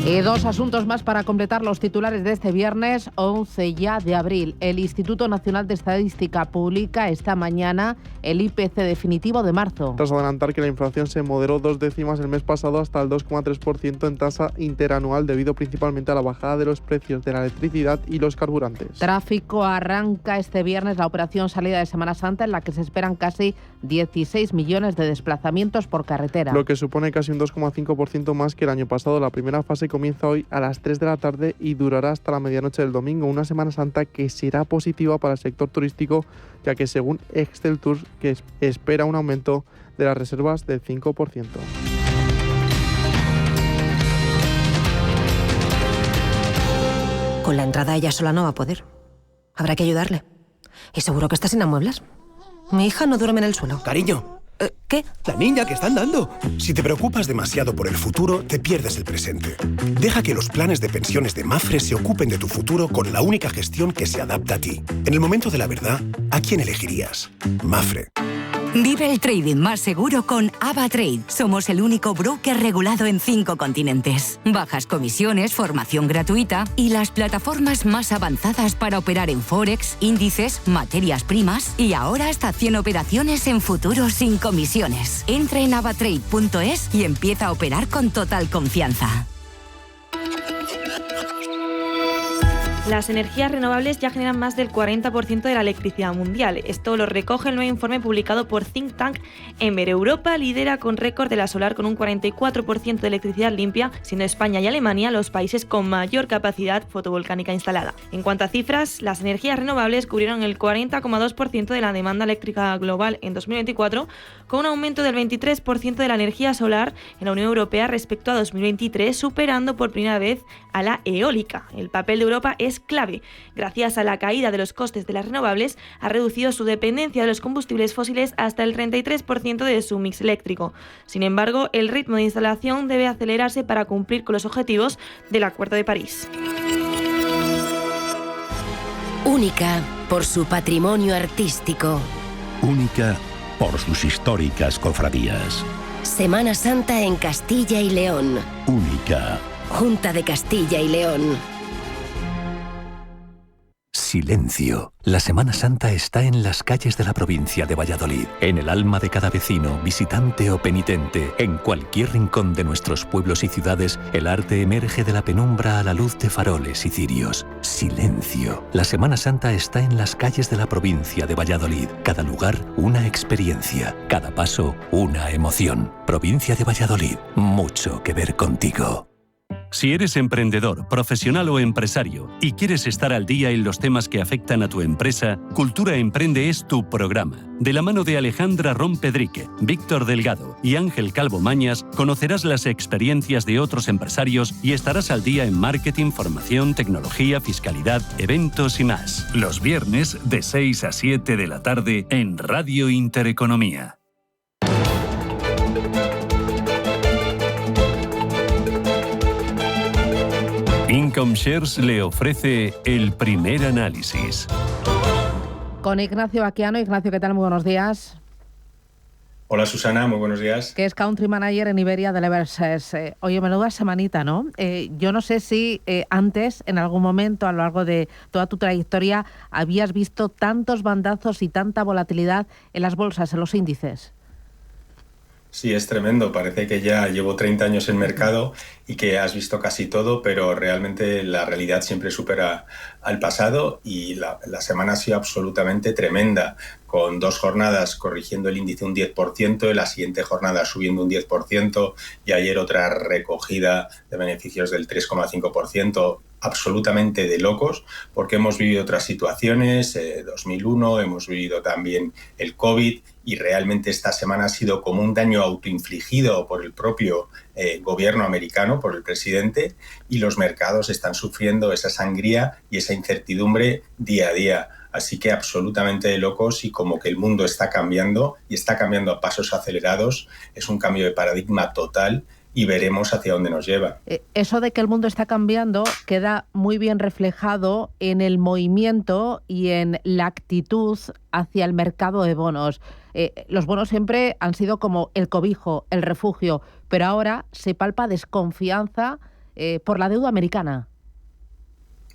Y 2 asuntos más para completar los titulares de este viernes 11 ya de abril. El Instituto Nacional de Estadística publica esta mañana el IPC definitivo de marzo. Tras adelantar que la inflación se moderó 2 décimas el mes pasado hasta el 2,3% en tasa interanual, debido principalmente a la bajada de los precios de la electricidad y los carburantes. Tráfico arranca este viernes la operación salida de Semana Santa, en la que se esperan casi 16 millones de desplazamientos por carretera. Lo que supone casi un 2,5% más que el año pasado. La primera fase comienza hoy a las 3 de la tarde y durará hasta la medianoche del domingo. Una Semana Santa que será positiva para el sector turístico, ya que según Excel Tours que espera un aumento de las reservas del 5%. Con la entrada ella sola no va a poder. Habrá que ayudarle. Y seguro que está sin amueblar. Mi hija no duerme en el suelo. Cariño. ¿Qué? La niña que están dando. Si te preocupas demasiado por el futuro, te pierdes el presente. Deja que los planes de pensiones de Mapfre se ocupen de tu futuro con la única gestión que se adapta a ti. En el momento de la verdad, ¿a quién elegirías? Mapfre. Vive el trading más seguro con AvaTrade. Somos el único broker regulado en 5 continentes. Bajas comisiones, formación gratuita y las plataformas más avanzadas para operar en Forex, índices, materias primas y ahora hasta 100 operaciones en futuros sin comisiones. Entra en avatrade.es y empieza a operar con total confianza. Las energías renovables ya generan más del 40% de la electricidad mundial. Esto lo recoge el nuevo informe publicado por Think Tank Ember. Europa lidera con récord de la solar con un 44% de electricidad limpia, siendo España y Alemania los países con mayor capacidad fotovolcánica instalada. En cuanto a cifras, las energías renovables cubrieron el 40,2% de la demanda eléctrica global en 2024, con un aumento del 23% de la energía solar en la Unión Europea respecto a 2023, superando por primera vez a la eólica. El papel de Europa es clave. Gracias a la caída de los costes de las renovables, ha reducido su dependencia de los combustibles fósiles hasta el 33% de su mix eléctrico. Sin embargo, el ritmo de instalación debe acelerarse para cumplir con los objetivos del Acuerdo de París. Única por su patrimonio artístico. Única por sus históricas cofradías. Semana Santa en Castilla y León. Única. Junta de Castilla y León. Silencio. La Semana Santa está en las calles de la provincia de Valladolid, en el alma de cada vecino, visitante o penitente. En cualquier rincón de nuestros pueblos y ciudades, el arte emerge de la penumbra a la luz de faroles y cirios. Silencio. La Semana Santa está en las calles de la provincia de Valladolid. Cada lugar, una experiencia. Cada paso, una emoción. Provincia de Valladolid. Mucho que ver contigo. Si eres emprendedor, profesional o empresario y quieres estar al día en los temas que afectan a tu empresa, Cultura Emprende es tu programa. De la mano de Alejandra Rompedrique, Víctor Delgado y Ángel Calvo Mañas, conocerás las experiencias de otros empresarios y estarás al día en marketing, formación, tecnología, fiscalidad, eventos y más. Los viernes de 6 a 7 de la tarde en Radio Intereconomía. Income Shares le ofrece el primer análisis. Con Ignacio Baquiano. Ignacio, ¿qué tal? Muy buenos días. Hola Susana, muy buenos días. Que es Country Manager en Iberia de Eversheds. Oye, menuda semanita, ¿no? Yo no sé si antes, en algún momento, a lo largo de toda tu trayectoria, habías visto tantos bandazos y tanta volatilidad en las bolsas, en los índices. Sí, es tremendo. Parece que ya llevo 30 años en mercado y que has visto casi todo, pero realmente la realidad siempre supera al pasado y la semana ha sido absolutamente tremenda, con 2 jornadas corrigiendo el índice un 10%, y la siguiente jornada subiendo un 10%, y ayer otra recogida de beneficios del 3,5%. Absolutamente de locos, porque hemos vivido otras situaciones, 2001, hemos vivido también el COVID, y realmente esta semana ha sido como un daño autoinfligido por el propio gobierno americano, por el presidente, y los mercados están sufriendo esa sangría y esa incertidumbre día a día. Así que absolutamente de locos, y como que el mundo está cambiando, y está cambiando a pasos acelerados. Es un cambio de paradigma total, y veremos hacia dónde nos lleva. Eso de que el mundo está cambiando queda muy bien reflejado en el movimiento y en la actitud hacia el mercado de bonos. Los bonos siempre han sido como el cobijo, el refugio, pero ahora se palpa desconfianza por la deuda americana.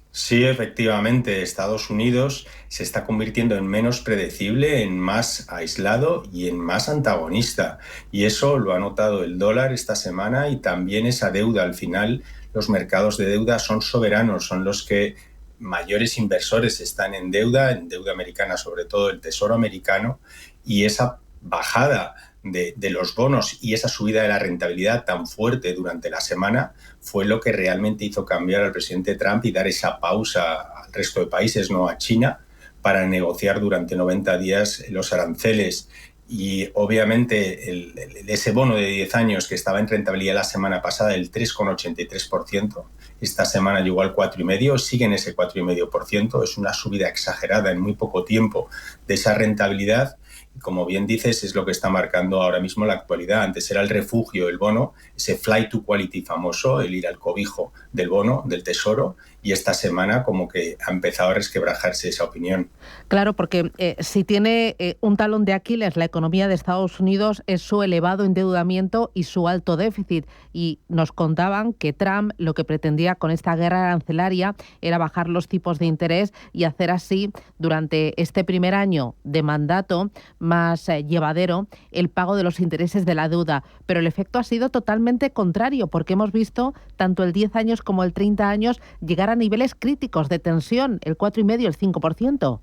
Sí, efectivamente, Estados Unidos se está convirtiendo en menos predecible, en más aislado y en más antagonista. Y eso lo ha notado el dólar esta semana, y también esa deuda. Al final, los mercados de deuda son soberanos, son los que mayores inversores están en deuda americana, sobre todo el Tesoro americano, y esa bajada de los bonos y esa subida de la rentabilidad tan fuerte durante la semana fue lo que realmente hizo cambiar al presidente Trump y dar esa pausa al resto de países, no a China, para negociar durante 90 días los aranceles. Y obviamente ese bono de 10 años que estaba en rentabilidad la semana pasada, el 3,83%, esta semana llegó al 4,5%, sigue en ese 4,5%, es una subida exagerada en muy poco tiempo de esa rentabilidad. Como bien dices, es lo que está marcando ahora mismo la actualidad. Antes era el refugio, el bono, ese flight to quality famoso, el ir al cobijo del bono, del tesoro, y esta semana como que ha empezado a resquebrajarse esa opinión. Claro, porque si tiene un talón de Aquiles la economía de Estados Unidos es su elevado endeudamiento y su alto déficit. Y nos contaban que Trump lo que pretendía con esta guerra arancelaria era bajar los tipos de interés y hacer así, durante este primer año de mandato, más llevadero el pago de los intereses de la deuda. Pero el efecto ha sido totalmente contrario, porque hemos visto tanto el 10 años como el 30 años llegar a niveles críticos de tensión, el 4,5%, el 5%.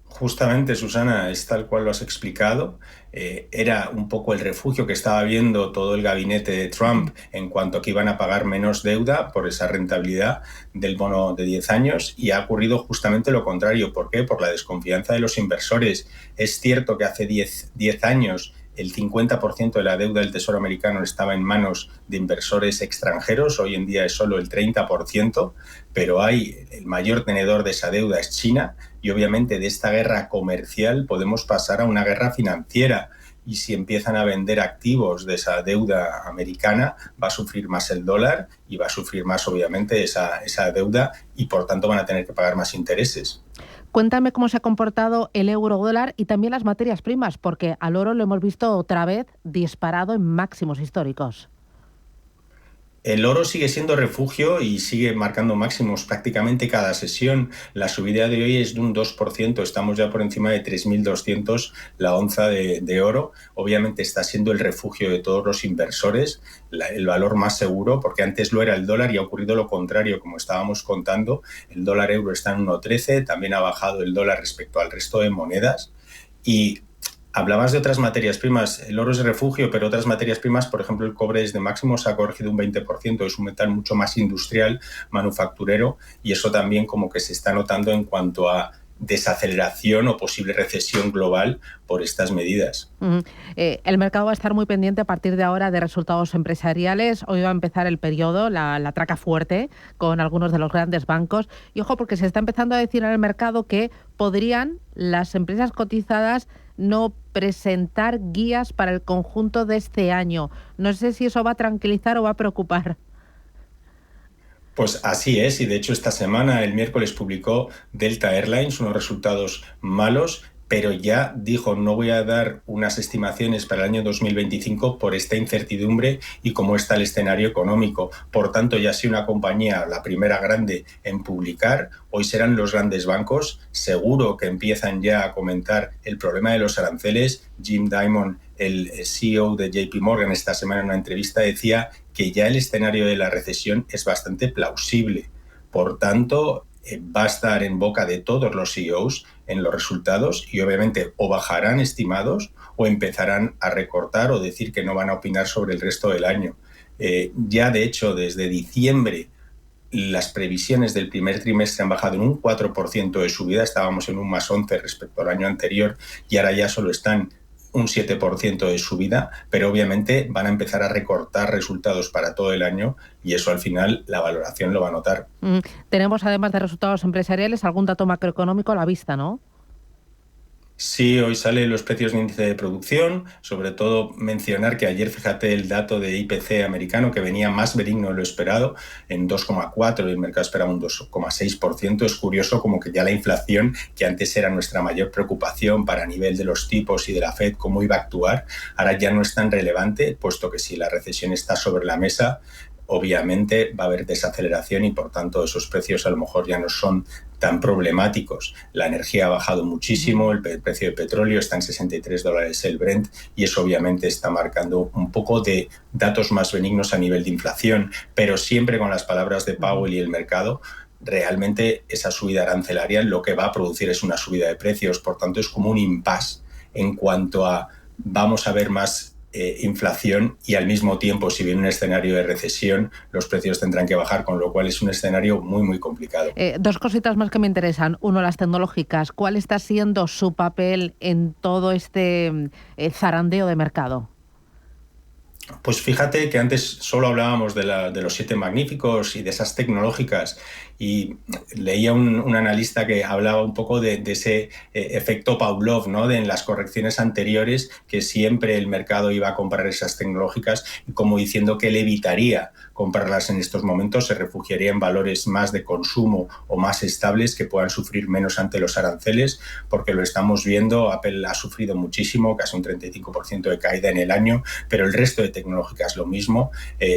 Justamente, Susana, es tal cual lo has explicado. Era un poco el refugio que estaba viendo todo el gabinete de Trump en cuanto a que iban a pagar menos deuda por esa rentabilidad del bono de 10 años y ha ocurrido justamente lo contrario. ¿Por qué? Por la desconfianza de los inversores. Es cierto que hace 10 años el 50% de la deuda del Tesoro americano estaba en manos de inversores extranjeros, hoy en día es solo el 30%, pero el mayor tenedor de esa deuda es China y obviamente de esta guerra comercial podemos pasar a una guerra financiera y si empiezan a vender activos de esa deuda americana va a sufrir más el dólar y va a sufrir más obviamente esa deuda y por tanto van a tener que pagar más intereses. Cuéntame cómo se ha comportado el euro-dólar y también las materias primas, porque al oro lo hemos visto otra vez disparado en máximos históricos. El oro sigue siendo refugio y sigue marcando máximos prácticamente cada sesión. La subida de hoy es de un 2%, estamos ya por encima de 3.200 la onza de oro. Obviamente está siendo el refugio de todos los inversores, el valor más seguro, porque antes lo era el dólar y ha ocurrido lo contrario, como estábamos contando. El dólar euro está en 1,13, también ha bajado el dólar respecto al resto de monedas y hablabas de otras materias primas, el oro es refugio, pero otras materias primas, por ejemplo, el cobre desde máximos ha corregido un 20%, es un metal mucho más industrial, manufacturero, y eso también como que se está notando en cuanto a desaceleración o posible recesión global por estas medidas. El mercado va a estar muy pendiente a partir de ahora de resultados empresariales. Hoy va a empezar el periodo, la traca fuerte con algunos de los grandes bancos. Y ojo, porque se está empezando a decir en el mercado que podrían las empresas cotizadas no presentar guías para el conjunto de este año. No sé si eso va a tranquilizar o va a preocupar. Pues así es, y de hecho esta semana, el miércoles, publicó Delta Airlines unos resultados malos, pero ya dijo no voy a dar unas estimaciones para el año 2025 por esta incertidumbre y cómo está el escenario económico. Por tanto, ya si una compañía, la primera grande en publicar, hoy serán los grandes bancos, seguro que empiezan ya a comentar el problema de los aranceles. Jim Dimon, el CEO de JP Morgan, esta semana en una entrevista decía que ya el escenario de la recesión es bastante plausible. Por tanto, va a estar en boca de todos los CEOs en los resultados y obviamente o bajarán estimados o empezarán a recortar o decir que no van a opinar sobre el resto del año. Ya de hecho desde diciembre las previsiones del primer trimestre han bajado en un 4% de subida, estábamos en un más 11 respecto al año anterior y ahora ya solo están un 7% de subida, pero obviamente van a empezar a recortar resultados para todo el año y eso al final la valoración lo va a notar. Tenemos además de resultados empresariales algún dato macroeconómico a la vista, ¿no? Sí, hoy salen los precios de índice de producción, sobre todo mencionar que ayer, fíjate, el dato de IPC americano que venía más benigno de lo esperado, en 2,4 y el mercado esperaba un 2,6%. Es curioso como que ya la inflación, que antes era nuestra mayor preocupación para nivel de los tipos y de la Fed, cómo iba a actuar, ahora ya no es tan relevante, puesto que si la recesión está sobre la mesa, obviamente va a haber desaceleración y por tanto esos precios a lo mejor ya no son tan problemáticos. La energía ha bajado muchísimo, el precio de petróleo está en $63 el Brent y eso obviamente está marcando un poco de datos más benignos a nivel de inflación, pero siempre con las palabras de Powell y el mercado, realmente esa subida arancelaria lo que va a producir es una subida de precios, por tanto es como un impasse en cuanto a vamos a ver más inflación y al mismo tiempo, si viene un escenario de recesión, los precios tendrán que bajar, con lo cual es un escenario muy, muy complicado. Dos cositas más que me interesan. Uno, las tecnológicas. ¿Cuál está siendo su papel en todo este zarandeo de mercado? Pues fíjate que antes solo hablábamos de los 7 magníficos y de esas tecnológicas, y leía un analista que hablaba un poco de ese efecto Pavlov, ¿no? En las correcciones anteriores, que siempre el mercado iba a comprar esas tecnológicas, y como diciendo que él evitaría comprarlas en estos momentos, se refugiaría en valores más de consumo o más estables que puedan sufrir menos ante los aranceles, porque lo estamos viendo. Apple ha sufrido muchísimo, casi un 35% de caída en el año, pero el resto de tecnológicas lo mismo.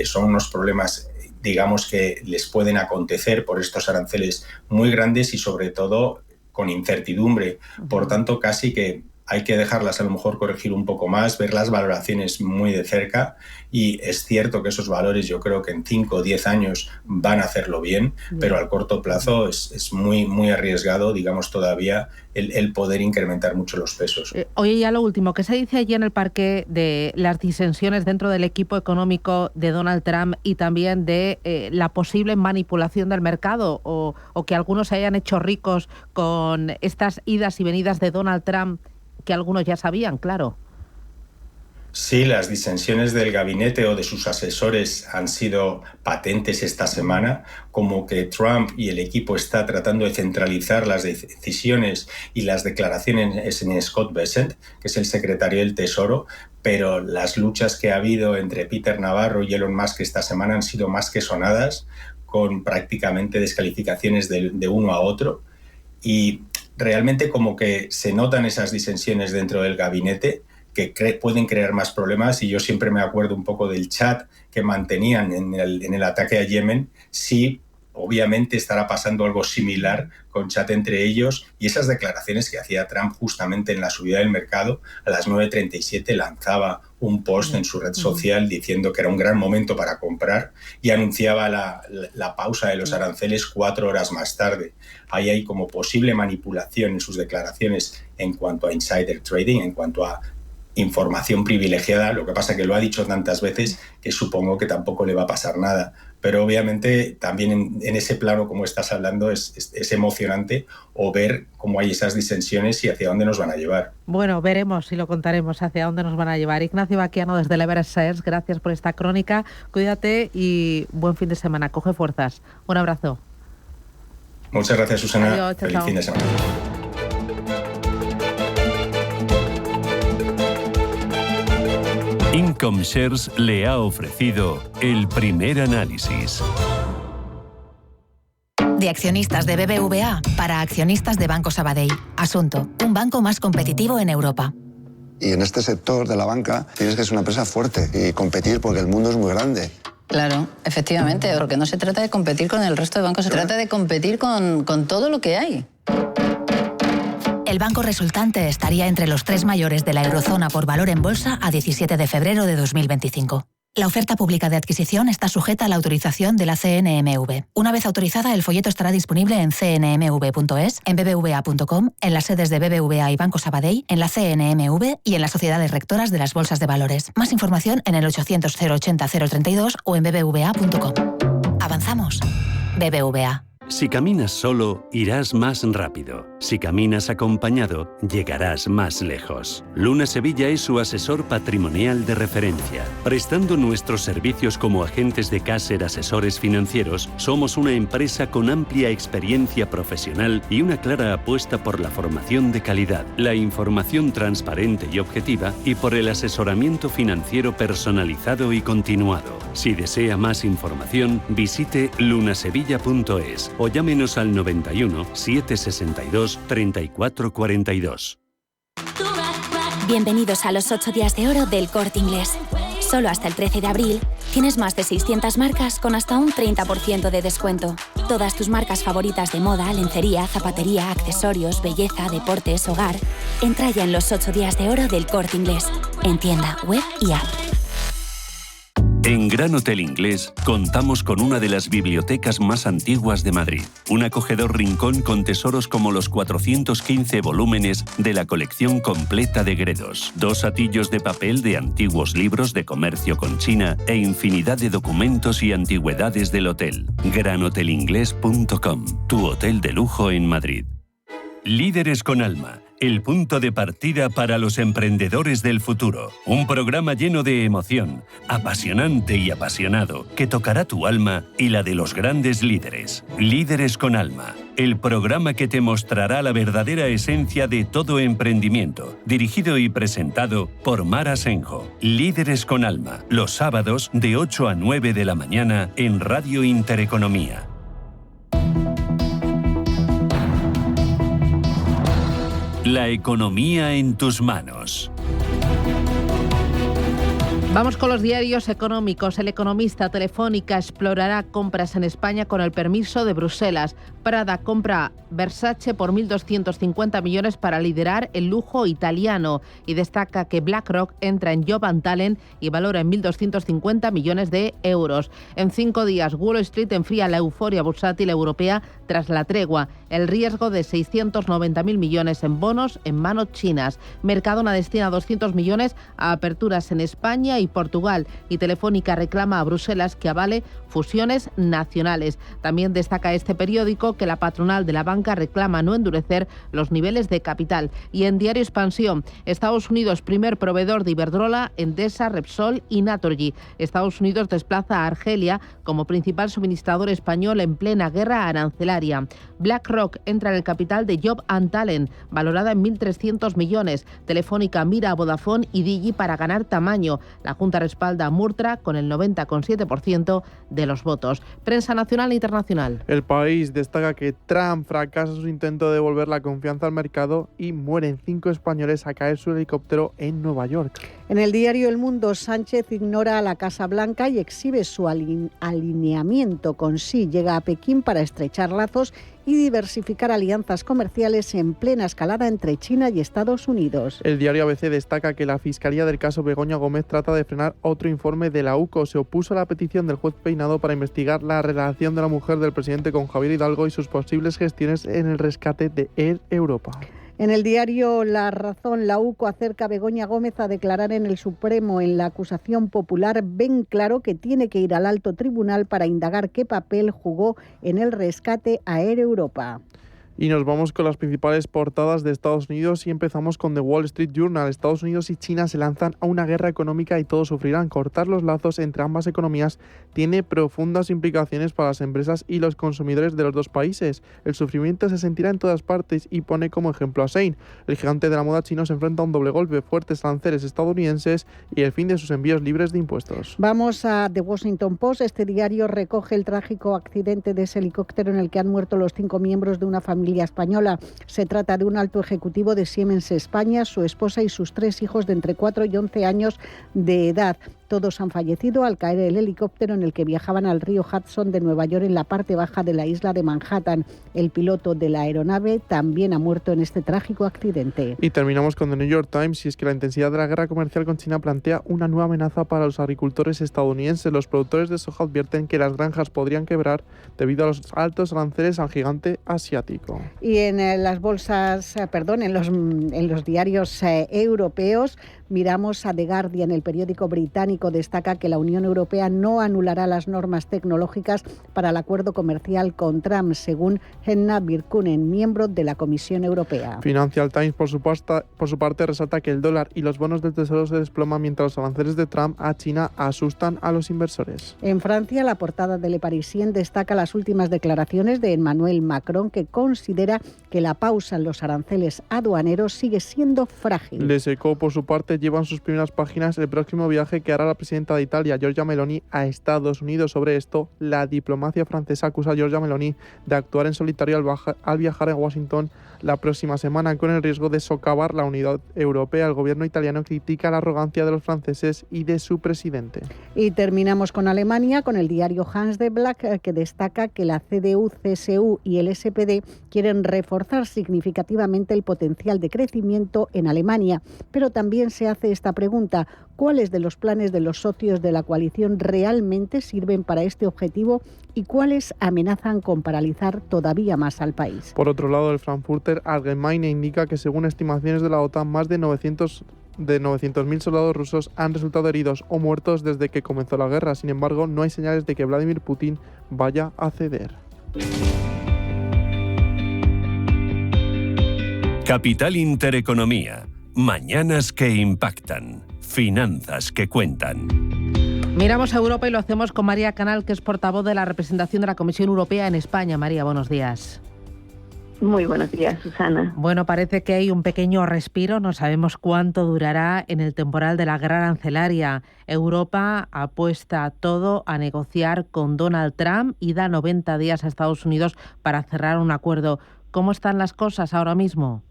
Son unos problemas, digamos, que les pueden acontecer por estos aranceles muy grandes y sobre todo con incertidumbre. Por tanto, casi que hay que dejarlas a lo mejor corregir un poco más, ver las valoraciones muy de cerca, y es cierto que esos valores yo creo que en 5 o 10 años van a hacerlo bien, pero al corto plazo es muy, muy arriesgado, digamos, todavía el poder incrementar mucho los pesos. Oye, ya lo último, ¿qué se dice allí en el parque de las disensiones dentro del equipo económico de Donald Trump y también de la posible manipulación del mercado o que algunos se hayan hecho ricos con estas idas y venidas de Donald Trump, que algunos ya sabían, claro? Sí, las disensiones del gabinete o de sus asesores han sido patentes esta semana, como que Trump y el equipo está tratando de centralizar las decisiones y las declaraciones en Scott Bessent, que es el secretario del Tesoro, pero las luchas que ha habido entre Peter Navarro y Elon Musk esta semana han sido más que sonadas, con prácticamente descalificaciones de uno a otro, y realmente como que se notan esas disensiones dentro del gabinete que pueden crear más problemas, y yo siempre me acuerdo un poco del chat que mantenían en el ataque a Yemen. Sí, obviamente estará pasando algo similar con chat entre ellos, y esas declaraciones que hacía Trump justamente en la subida del mercado. A las 9:37 lanzaba un post en su red social diciendo que era un gran momento para comprar, y anunciaba la pausa de los aranceles 4 horas más tarde. Ahí hay como posible manipulación en sus declaraciones en cuanto a insider trading, en cuanto a información privilegiada. Lo que pasa es que lo ha dicho tantas veces que supongo que tampoco le va a pasar nada. Pero obviamente también en ese plano, como estás hablando, es emocionante o ver cómo hay esas disensiones y hacia dónde nos van a llevar. Bueno, veremos y lo contaremos hacia dónde nos van a llevar. Ignacio Baquiano, desde el Everest Shares, gracias por esta crónica. Cuídate y buen fin de semana. Coge fuerzas. Un abrazo. Muchas gracias, Susana. Adiós, Feliz fin de semana. Income Shares le ha ofrecido el primer análisis. De accionistas de BBVA para accionistas de Banco Sabadell. Asunto: un banco más competitivo en Europa. Y en este sector de la banca tienes que ser una empresa fuerte y competir porque el mundo es muy grande. Claro, efectivamente, porque no se trata de competir con el resto de bancos, se trata de competir con todo lo que hay. El banco resultante estaría entre los 3 mayores de la eurozona por valor en bolsa a 17 de febrero de 2025. La oferta pública de adquisición está sujeta a la autorización de la CNMV. Una vez autorizada, el folleto estará disponible en cnmv.es, en bbva.com, en las sedes de BBVA y Banco Sabadell, en la CNMV y en las sociedades rectoras de las bolsas de valores. Más información en el 800 080 032 o en bbva.com. Avanzamos. BBVA. Si caminas solo, irás más rápido. Si caminas acompañado, llegarás más lejos. Luna Sevilla es su asesor patrimonial de referencia. Prestando nuestros servicios como agentes de Caser Asesores Financieros, somos una empresa con amplia experiencia profesional y una clara apuesta por la formación de calidad, la información transparente y objetiva y por el asesoramiento financiero personalizado y continuado. Si desea más información, visite lunasevilla.es o llámenos al 91 762 3442. Bienvenidos a los 8 días de oro del Corte Inglés. Solo hasta el 13 de abril tienes más de 600 marcas con hasta un 30% de descuento. Todas tus marcas favoritas de moda, lencería, zapatería, accesorios, belleza, deportes, hogar. Entra ya en los 8 días de oro del Corte Inglés, en tienda, web y app. En Gran Hotel Inglés contamos con una de las bibliotecas más antiguas de Madrid. Un acogedor rincón con tesoros como los 415 volúmenes de la colección completa de Gredos, 2 atillos de papel de antiguos libros de comercio con China e infinidad de documentos y antigüedades del hotel. GranHotelInglés.com, tu hotel de lujo en Madrid. Líderes con alma. el punto de partida para los emprendedores del futuro. Un programa lleno de emoción, apasionante y apasionado, que tocará tu alma y la de los grandes líderes. Líderes con Alma, el programa que te mostrará la verdadera esencia de todo emprendimiento, dirigido y presentado por Mar Asenjo. Líderes con Alma, los sábados de 8 a 9 de la mañana en Radio Intereconomía. La economía en tus manos. Vamos con los diarios económicos. El Economista: Telefónica explorará compras en España con el permiso de Bruselas. Prada compra Versace por 1.250 millones para liderar el lujo italiano. Y destaca que BlackRock entra en Job and Talent y valora en 1.250 millones de euros. En 5 días, Wall Street enfría la euforia bursátil europea tras la tregua. El riesgo de 690.000 millones en bonos en manos chinas. Mercadona destina 200 millones a aperturas en España y Portugal. Y Telefónica reclama a Bruselas que avale fusiones nacionales. También destaca este periódico que la patronal de la banca reclama no endurecer los niveles de capital. Y en Diario Expansión, Estados Unidos, primer proveedor de Iberdrola, Endesa, Repsol y Naturgy. Estados Unidos desplaza a Argelia como principal suministrador español en plena guerra arancelaria. BlackRock entra en el capital de Job and Talent, valorada en 1.300 millones. Telefónica mira a Vodafone y Digi para ganar tamaño. La Junta respalda a Murtra con el 90,7% de los votos. Prensa nacional e internacional. El País destaca que Trump fracasa su intento de devolver la confianza al mercado y mueren 5 españoles a caer su helicóptero en Nueva York. En el diario El Mundo, Sánchez ignora a la Casa Blanca y exhibe su alineamiento con Xi. Llega a Pekín para estrechar lazos y diversificar alianzas comerciales en plena escalada entre China y Estados Unidos. El diario ABC destaca que la Fiscalía del caso Begoña Gómez trata de frenar otro informe de la UCO. Se opuso a la petición del juez Peinado para investigar la relación de la mujer del presidente con Javier Hidalgo y sus posibles gestiones en el rescate de Air Europa. En el diario La Razón, la UCO acerca a Begoña Gómez a declarar en el Supremo en la acusación popular. Ven claro que tiene que ir al alto tribunal para indagar qué papel jugó en el rescate a Air Europa. Y nos vamos con las principales portadas de Estados Unidos y empezamos con The Wall Street Journal. Estados Unidos y China se lanzan a una guerra económica y todos sufrirán. Cortar los lazos entre ambas economías tiene profundas implicaciones para las empresas y los consumidores de los dos países. El sufrimiento se sentirá en todas partes y pone como ejemplo a Shein. El gigante de la moda chino se enfrenta a un doble golpe: fuertes aranceles estadounidenses y el fin de sus envíos libres de impuestos. Vamos a The Washington Post. Este diario recoge el trágico accidente de ese helicóptero en el que han muerto los 5 miembros de una familia española. Se trata de un alto ejecutivo de Siemens España, su esposa y sus 3 hijos de entre 4 y 11 años de edad. Todos han fallecido al caer el helicóptero en el que viajaban al río Hudson de Nueva York en la parte baja de la isla de Manhattan. El piloto de la aeronave también ha muerto en este trágico accidente. Y terminamos con The New York Times, y es que la intensidad de la guerra comercial con China plantea una nueva amenaza para los agricultores estadounidenses. Los productores de soja advierten que las granjas podrían quebrar debido a los altos aranceles al gigante asiático. Y en las bolsas, en los diarios europeos, miramos a The Guardian. El periódico británico destaca que la Unión Europea no anulará las normas tecnológicas para el acuerdo comercial con Trump, según Henna Virkkunen, miembro de la Comisión Europea. Financial Times, por su parte, resalta que el dólar y los bonos del Tesoro se desploman mientras los aranceles de Trump a China asustan a los inversores. En Francia, la portada de Le Parisien destaca las últimas declaraciones de Emmanuel Macron, que considera que la pausa en los aranceles aduaneros sigue siendo frágil. Les Eco, por su parte, lleva en sus primeras páginas el próximo viaje que hará la presidenta de Italia, Giorgia Meloni, a Estados Unidos. Sobre esto, la diplomacia francesa acusa a Giorgia Meloni de actuar en solitario al viajar a Washington la próxima semana, con el riesgo de socavar la unidad europea. El gobierno italiano critica la arrogancia de los franceses y de su presidente. Y terminamos con Alemania, con el diario Hans de Black, que destaca que la CDU, CSU y el SPD quieren reforzar significativamente el potencial de crecimiento en Alemania. Pero también se hace esta pregunta: ¿cuáles de los planes de los socios de la coalición realmente sirven para este objetivo y cuáles amenazan con paralizar todavía más al país? Por otro lado, el Frankfurter Allgemeine indica que, según estimaciones de la OTAN, más de 900.000 soldados rusos han resultado heridos o muertos desde que comenzó la guerra. Sin embargo, no hay señales de que Vladimir Putin vaya a ceder. Capital Intereconomía. Mañanas que impactan. Finanzas que cuentan. Miramos a Europa y lo hacemos con María Canal, que es portavoz de la representación de la Comisión Europea en España. María, buenos días. Muy buenos días, Susana. Bueno, parece que hay un pequeño respiro. No sabemos cuánto durará en el temporal de la guerra arancelaria. Europa apuesta todo a negociar con Donald Trump y da 90 días a Estados Unidos para cerrar un acuerdo. ¿Cómo están las cosas ahora mismo?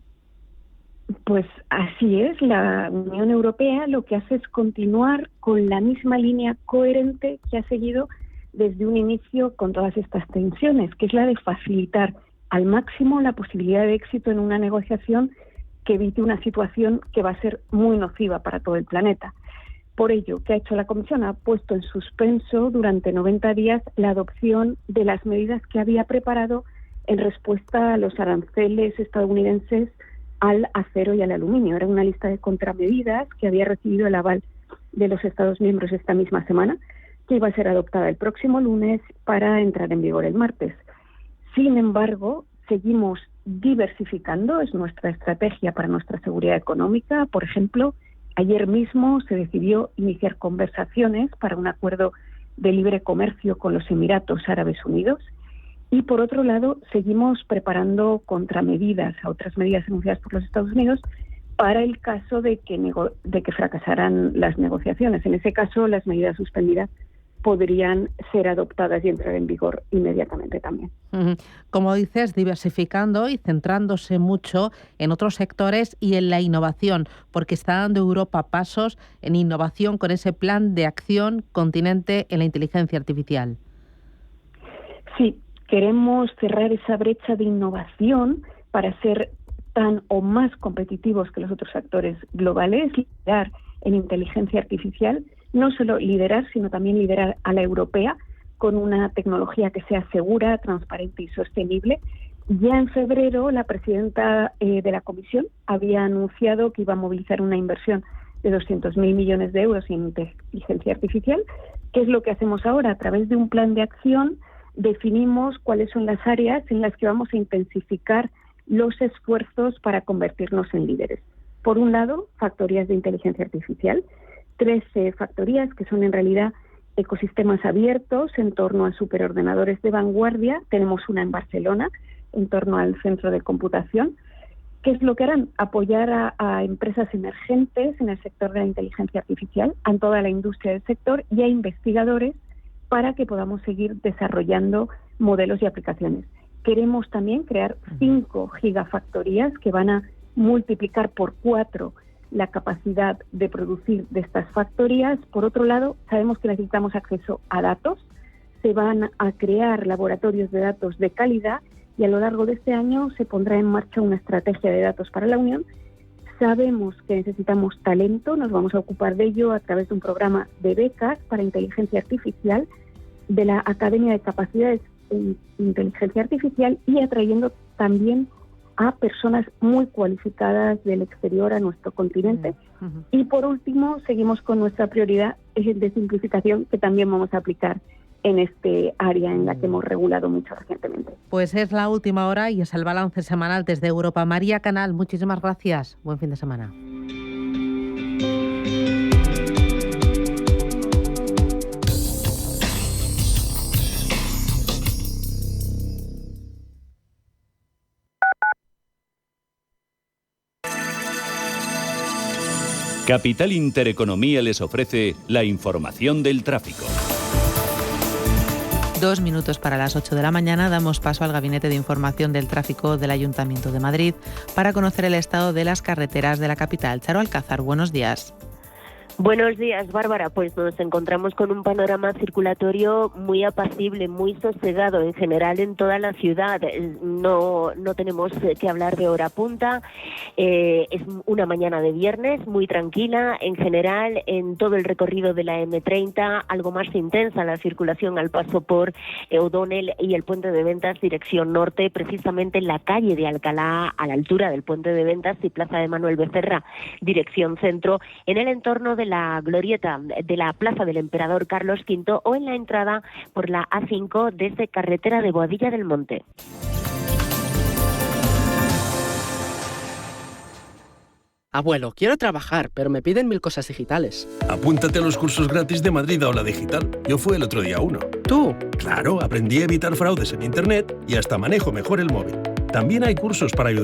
Pues así es. La Unión Europea lo que hace es continuar con la misma línea coherente que ha seguido desde un inicio con todas estas tensiones, que es la de facilitar al máximo la posibilidad de éxito en una negociación que evite una situación que va a ser muy nociva para todo el planeta. Por ello, ¿qué ha hecho la Comisión? Ha puesto en suspenso durante 90 días la adopción de las medidas que había preparado en respuesta a los aranceles estadounidenses al acero y al aluminio. Era una lista de contramedidas que había recibido el aval de los Estados miembros esta misma semana, que iba a ser adoptada el próximo lunes para entrar en vigor el martes. Sin embargo, seguimos diversificando, es nuestra estrategia para nuestra seguridad económica. Por ejemplo, ayer mismo se decidió iniciar conversaciones para un acuerdo de libre comercio con los Emiratos Árabes Unidos. Y por otro lado, seguimos preparando contramedidas a otras medidas anunciadas por los Estados Unidos para el caso de que fracasaran las negociaciones. En ese caso, las medidas suspendidas podrían ser adoptadas y entrar en vigor inmediatamente también. Como dices, diversificando y centrándose mucho en otros sectores y en la innovación, porque está dando Europa pasos en innovación con ese plan de acción continente en la inteligencia artificial. Sí, queremos cerrar esa brecha de innovación para ser tan o más competitivos que los otros actores globales, liderar en inteligencia artificial. No solo liderar, sino también liderar a la europea con una tecnología que sea segura, transparente y sostenible. Ya en febrero, la presidenta de la Comisión había anunciado que iba a movilizar una inversión de 200.000 millones de euros en inteligencia artificial. ¿Qué es lo que hacemos ahora? A través de un plan de acción definimos cuáles son las áreas en las que vamos a intensificar los esfuerzos para convertirnos en líderes. Por un lado, factorías de inteligencia artificial, 13 factorías que son en realidad ecosistemas abiertos en torno a superordenadores de vanguardia. Tenemos una en Barcelona, en torno al centro de computación. ¿Qué es lo que harán? Apoyar a empresas emergentes en el sector de la inteligencia artificial, a toda la industria del sector y a investigadores para que podamos seguir desarrollando modelos y aplicaciones. Queremos también crear 5 gigafactorías que van a multiplicar por 4 la capacidad de producir de estas factorías. Por otro lado, sabemos que necesitamos acceso a datos. Se van a crear laboratorios de datos de calidad y a lo largo de este año se pondrá en marcha una estrategia de datos para la Unión. Sabemos que necesitamos talento, nos vamos a ocupar de ello a través de un programa de becas para inteligencia artificial de la Academia de Capacidades en Inteligencia Artificial y atrayendo también a personas muy cualificadas del exterior a nuestro continente. Y por último, seguimos con nuestra prioridad de simplificación que también vamos a aplicar en este área en la que hemos regulado mucho recientemente. Pues es la última hora y es el balance semanal desde Europa. María Canal, muchísimas gracias. Buen fin de semana. Capital Intereconomía les ofrece la información del tráfico. 2 minutos para las 8 de la mañana damos paso al Gabinete de Información del Tráfico del Ayuntamiento de Madrid para conocer el estado de las carreteras de la capital. Charo Alcázar, buenos días. Buenos días, Bárbara. Pues nos encontramos con un panorama circulatorio muy apacible, muy sosegado en general en toda la ciudad. No tenemos que hablar de hora punta. Es una mañana de viernes muy tranquila. En general, en todo el recorrido de la M30, algo más intensa la circulación al paso por O'Donnell y el Puente de Ventas dirección norte, precisamente en la calle de Alcalá, a la altura del Puente de Ventas y Plaza de Manuel Becerra dirección centro, en el entorno de la glorieta de la Plaza del Emperador Carlos V o en la entrada por la A5 desde carretera de Boadilla del Monte. Abuelo, quiero trabajar, pero me piden 1000 cosas digitales. Apúntate a los cursos gratis de Madrid Aula Digital. Yo fui el otro día a uno. ¿Tú? Claro, aprendí a evitar fraudes en Internet y hasta manejo mejor el móvil. También hay cursos para ayudar